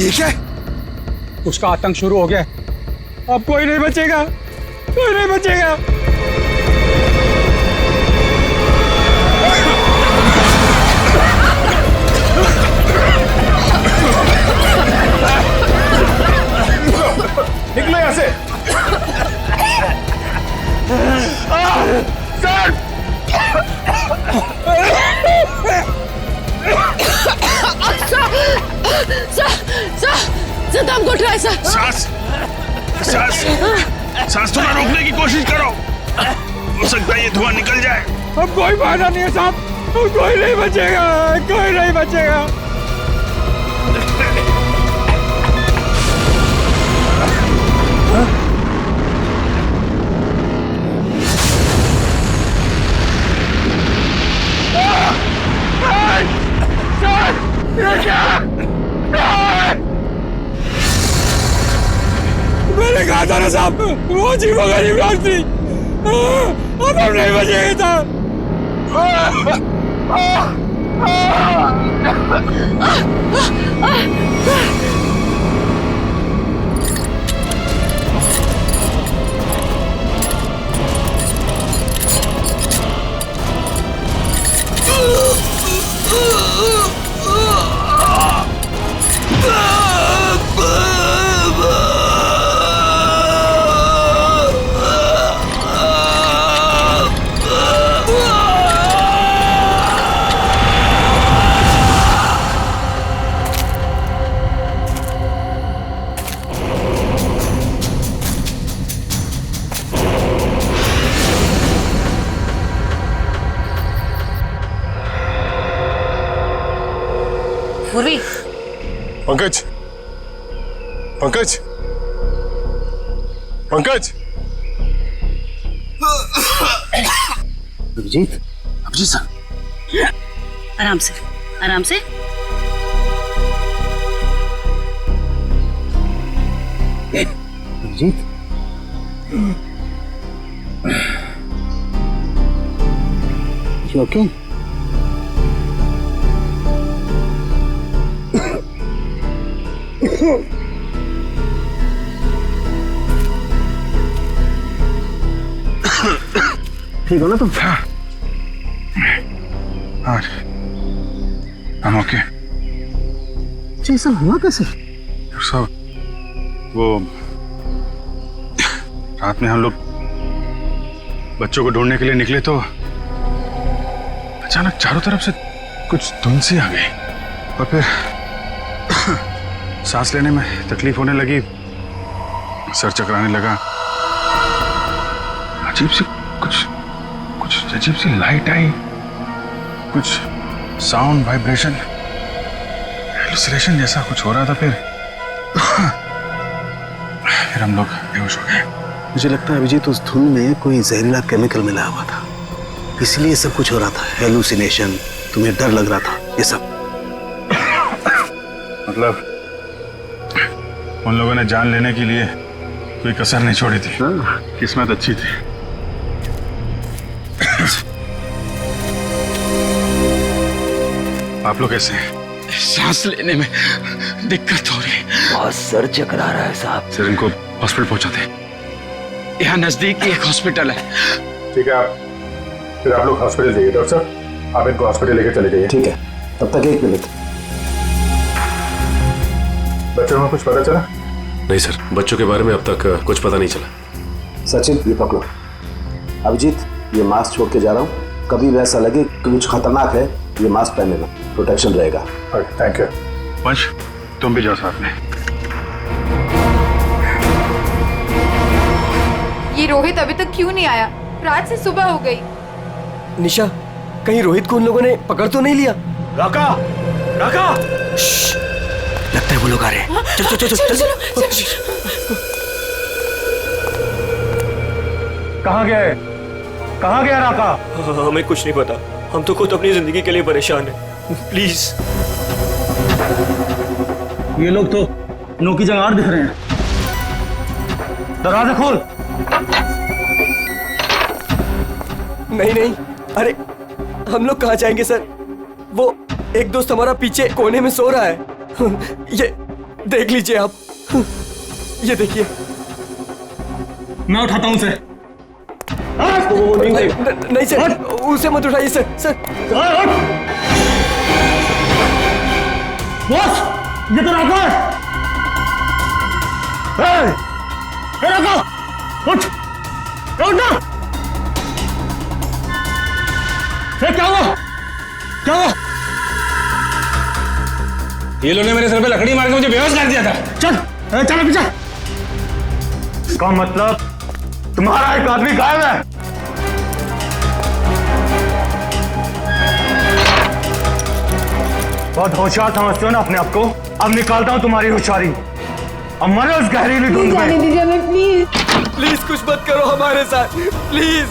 ये क्या? उसका आतंक शुरू हो गया। अब कोई नहीं बचेगा, कोई नहीं बचेगा। निकलो यहाँ से। सर! सर दम घुट रहा है सर। सांस थोड़ा रोकने की कोशिश करो। हो सकता है ये धुआं निकल जाए। अब कोई फायदा नहीं है साहब, कोई नहीं बचेगा, कोई नहीं बचेगा। मैंने कहा था ना साहब, वो जीवो गरीब लोग थी। अब हम नहीं बचेंगे साहब। पूर्वी, पंकज, पंकज, पंकज। अभिजीत, अभिजीत सर। आराम से, आराम से। Abhijit, you okay? ठीक हो ना तुम? हाँ, I'm okay। ये सब हुआ कैसे? सब वो रात में हम लोग बच्चों को ढूंढने के लिए निकले तो अचानक चारों तरफ से कुछ धुंध सी आ गई और फिर सांस लेने में तकलीफ होने लगी, सर चकराने लगा। अजीब सी कुछ अजीब सी लाइट आई, कुछ साउंड, वाइब्रेशन, हेलुसिनेशन जैसा कुछ हो रहा था। फिर हम लोग बेहोश हो गए। मुझे लगता है अभिजीत उस धुन में कोई जहरीला केमिकल मिला हुआ था, इसलिए सब कुछ हो रहा था। हेलुसिनेशन, तुम्हें डर लग रहा था, ये सब। मतलब उन लोगों ने जान लेने के लिए कोई कसर नहीं छोड़ी थी। किस्मत अच्छी थी। आप लोग कैसे हैं? सांस लेने में दिक्कत हो रही है। बहुत सर चकरा रहा है साहब। सर इनको हॉस्पिटल पहुंचाते। यहाँ नजदीक ही एक हॉस्पिटल है। ठीक है, फिर आप लोग हॉस्पिटल जाइए। डॉक्टर साहब, आप इनको हॉस्पिटल लेकर चले जाइए। ठीक है, तब तक एक मिनट। बच्चों में कुछ पता चला? नहीं सर, बच्चों के बारे में अब तक कुछ पता नहीं चला। सचिन, ये पकड़ो। अभिजीत, ये मास्क छोड़ के जा रहा हूँ, कभी भी ऐसा लगे कि कुछ खतरनाक है, ये मास्क पहन लेना, प्रोटेक्शन रहेगा। Thank you. वंश, तुम भी जाओ साथ में। ये रोहित अभी तक क्यों नहीं आया? रात से सुबह हो गई। निशा, कहीं रोहित को उन लोगों ने पकड़ तो नहीं लिया? राका, राका! लगता है वो लोग आ रहे हैं। चल चल चल चल चल। कहाँ गया है? कहाँ गया राका? हमें कुछ नहीं पता, हम तो खुद अपनी जिंदगी के लिए परेशान हैं। प्लीज। ये लोग तो नो की जंगार दिख रहे हैं। दरवाजा खोल। नहीं नहीं, अरे हम लोग कहाँ जाएंगे सर? वो एक दोस्त हमारा पीछे कोने में सो रहा है। ये देख लीजिए आप, ये देखिए। मैं उठाता हूँ उसे। नहीं सर, उसे मत उठाइए सर। सर बॉस, ये तो राका है। राका, उठ ना। क्या हुआ? क्या हुआ? ये लोगों ने मेरे सर पे लकड़ी मार के मुझे बेहोश कर दिया था। चल चल पीछे। इसका मतलब तुम्हारा एक आदमी गायब है। बहुत होशियार समझते हो ना अपने आप को? अब निकालता हूं तुम्हारी होशियारी। अब मरो उस गहरीली धुंध में। दीजिए हमें प्लीज। प्लीज कुछ मत करो हमारे साथ, प्लीज।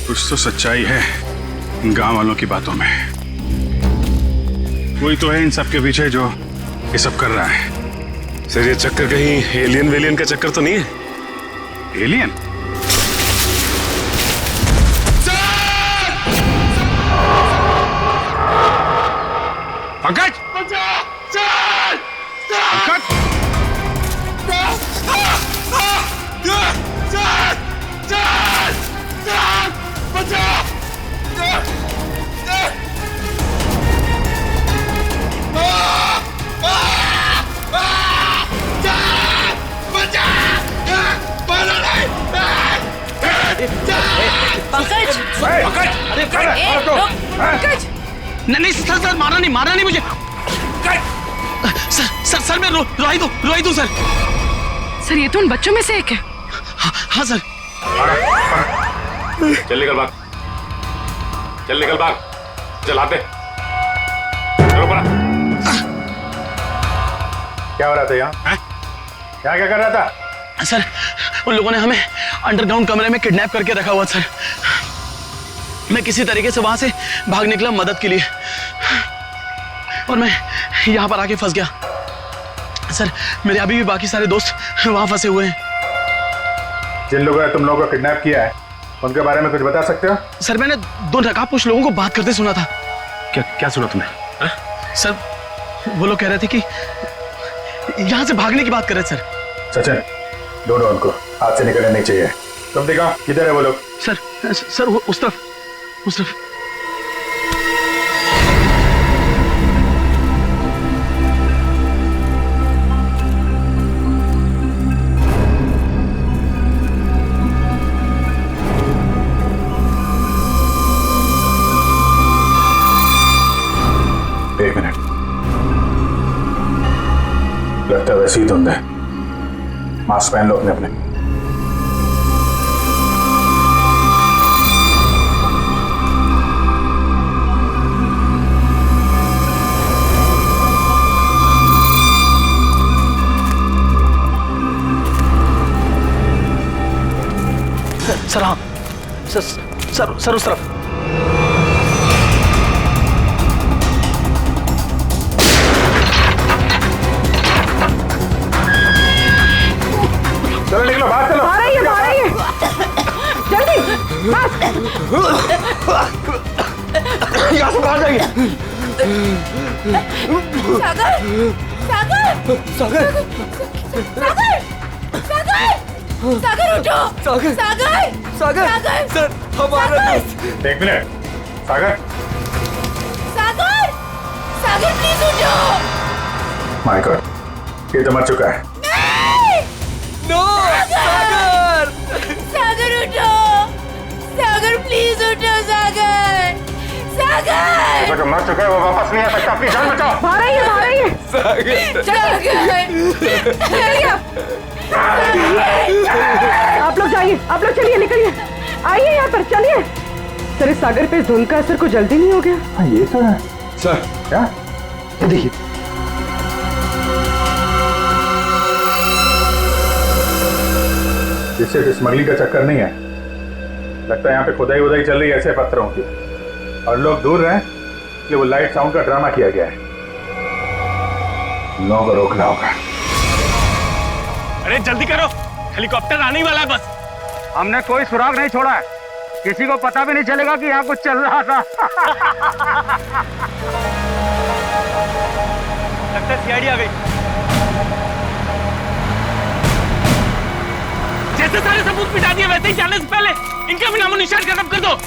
कुछ तो सच्चाई है इन गांव वालों की बातों में। कोई तो है इन सब के पीछे जो ये सब कर रहा है। सर, ये चक्कर कहीं एलियन वेलियन का चक्कर तो नहीं है? एलियन? पंकज! पंकज! पंकज! अरे पंकज! नहीं सर, सर मारा नहीं मुझे। सर सर मैं रोहित हूँ सर। सर ये तो उन बच्चों में से एक है। हाँ सर। चल निकल भाग, चल निकल भाग, चल आते। चलो पड़ा। क्या हो रहा था यहाँ? क्या कर रहा था? सर उन लोगों ने हमें अंडरग्राउंड कमरे में किडनैप करके रखा हुआ सर। मैं किसी तरीके से वहां से भाग निकला मदद के लिए, और मैं यहाँ पर आके फंस गया सर। मेरे अभी भी बाकी सारे दोस्त वहां फंसे हुए हैं। जिन लोगों ने तुम लोगों को किडनैप किया है उनके बारे में कुछ बता सकते हो? सर मैंने दो नकाबपोश लोगों को बात करते सुना था। क्या सुना तुमने? सर वो लोग कह रहे थे कि यहाँ से भागने की बात कर रहे थे सर। सचिन, ढूंढो उनको, हाथ से निकलने नहीं चाहिए। तुम देखो किधर है वो लोग? सर वो उस तरफ। एक मिनट, लगता है वैसे ही धुंध है। मास्क पहन लो अपने अपने। सर हाँ सर उस तरफ। चलो निकलो, बाहर चलो। आ रही है जल्दी। यहाँ से बाहर जाइए। सागर सागर सागर सागर सागर उठो। सागर सागर सागर सर हमारा दोस्त। एक मिनट सागर सागर सागर प्लीज उठो। माय गॉड ये तो मर चुका है। नो सागर सागर उठो। सागर प्लीज उठो। सागर सागर तो मर चुका है वो वापस नहीं आ सकता। अपनी जान बचाओ। बाहर आइए बाहर आइए। आप लोग जाइए, आप लोग चलिए, निकलिए, आइए यहाँ पर, चलिए। सर इस सागर पे इस धुंध का असर कुछ जल्दी नहीं हो गया? हाँ ये तो है सर। क्या ये देखिए ये सिर्फ स्मगलिंग का चक्कर नहीं है, लगता है यहाँ पे खुदाई वुदाई चल रही है ऐसे पत्थरों की, और लोग दूर रहे इसलिए वो लाइट साउंड का ड्रामा किया गया है। लोगों को रोकना होगा। अरे जल्दी करो, हेलीकॉप्टर आने ही वाला है बस। हमने कोई सुराग नहीं छोड़ा है, किसी को पता भी नहीं चलेगा कि यहाँ कुछ चल रहा था। लगता है सीआईडी आ गई। जैसे सारे सबूत मिटा दिए वैसे ही जाने से पहले इनका भी नामो निशान खत्म कर दो।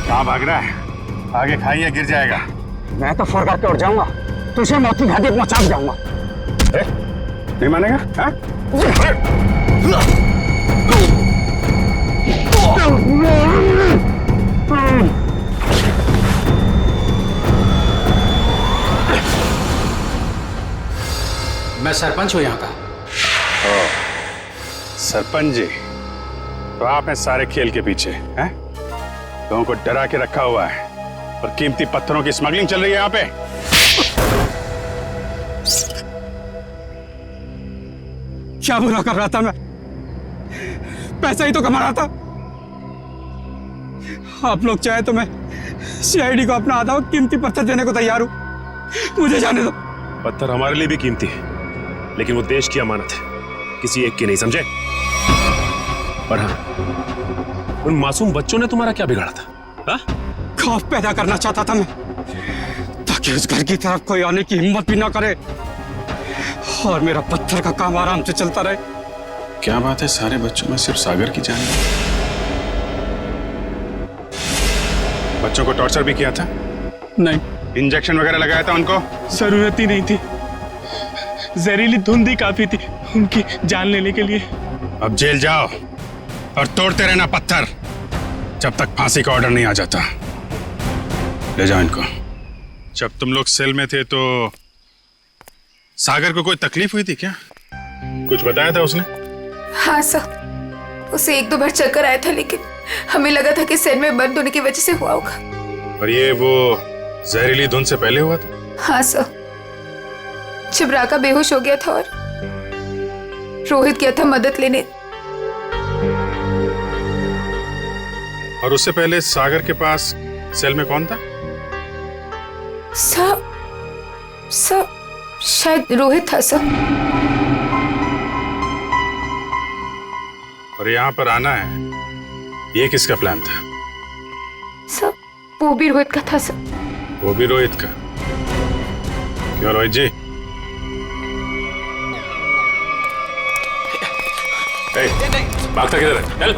कहाँ भाग रहा है? आगे खाइए गिर जाएगा। मैं तो फर करके उड़ जाऊंगा, तुझे मौत की घाटी पहुंचा जाऊंगा। नहीं मानेगा? हाँ? मैं सरपंच हूँ यहाँ का। सरपंच जी, तो आप हैं सारे खेल के पीछे हैं? लोगों को डरा के रखा हुआ है और कीमती पत्थरों की स्मगलिंग चल रही है यहाँ पे। क्या बुरा कर रहा था मैं? पैसा ही तो कमा रहा था। आप लोग चाहे तो मैं सीआईडी को अपना आधा कीमती पत्थर देने को तैयार हूं, मुझे जाने दो। पत्थर हमारे लिए भी कीमती है, लेकिन वो देश की अमानत है, किसी एक की नहीं, समझे? और हाँ, उन मासूम बच्चों ने तुम्हारा क्या बिगाड़ा था? हाँ? खौफ पैदा करना चाहता था मैं, ताकि उस घर की तरफ कोई आने की हिम्मत भी ना करे और मेरा पत्थर का काम आराम से चलता रहे। क्या बात है, सारे बच्चों में सिर्फ सागर की जान है? बच्चों को टॉर्चर भी किया था? नहीं। इंजेक्शन वगैरह लगाया था उनको? जरूरत ही नहीं थी, जहरीली धुंध ही काफी थी उनकी जान लेने के लिए। अब जेल जाओ और तोड़ते रहना पत्थर, जब तक फांसी का ऑर्डर नहीं आ जाता। ले जाओ इनको। जब तुम लोग सेल में थे तो सागर को कोई तकलीफ हुई थी क्या? कुछ बताया था उसने? हाँ सर, उसे 1-2 बार चक्कर आया था, लेकिन हमें लगा था कि सेल में बंद होने की वजह से हुआ होगा। और ये वो जहरीली धुन से पहले हुआ था? हाँ सर, जब राका बेहोश हो गया था और रोहित गया था मदद लेने। और उससे पहले सागर के पास सेल में कौन था? सर शायद रोहित था सर। और यहाँ पर आना है, ये किसका प्लान था? सर वो भी रोहित का था सर। वो भी रोहित का? क्यों रोहित जी? भागता किधर है? चल।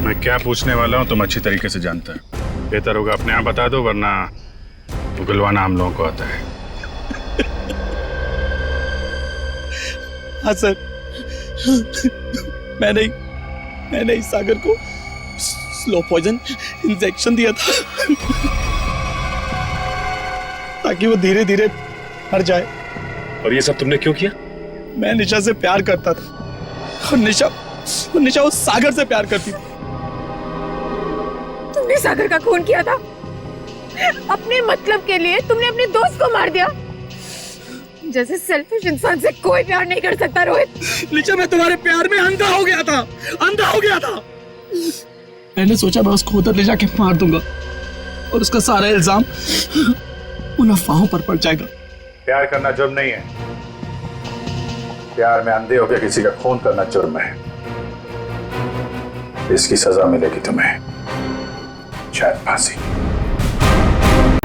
मैं क्या पूछने वाला हूँ तुम अच्छी तरीके से जानता है। बेहतर होगा अपने आप बता दो, वरना उगलवाना हम लोगों को आता है। हाँ सर, मैंने इस सागर को स्लो पॉइजन इंजेक्शन दिया था ताकि वो धीरे धीरे मर जाए। और ये सब तुमने क्यों किया? मैं निशा से प्यार करता था और निशा उस सागर से प्यार करती थी। तुमने सागर का खून किया था अपने मतलब के लिए। तुमने अपने दोस्त को मार दिया। जैसे सेल्फिश इंसान से कोई प्यार नहीं कर सकता रोहित। निशा, मैं तुम्हारे प्यार में अंधा हो गया था। मैंने सोचा मैं उसको उधर ले जाके मार दूंगा और उसका सारा इल्जाम उन अफवाहों पर पड़ जाएगा। प्यार करना जुर्म नहीं है। प्यार में अंधे होकर किसी का खून करना जुर्म है। इसकी सजा मिलेगी तुम्हें, शायद फांसी।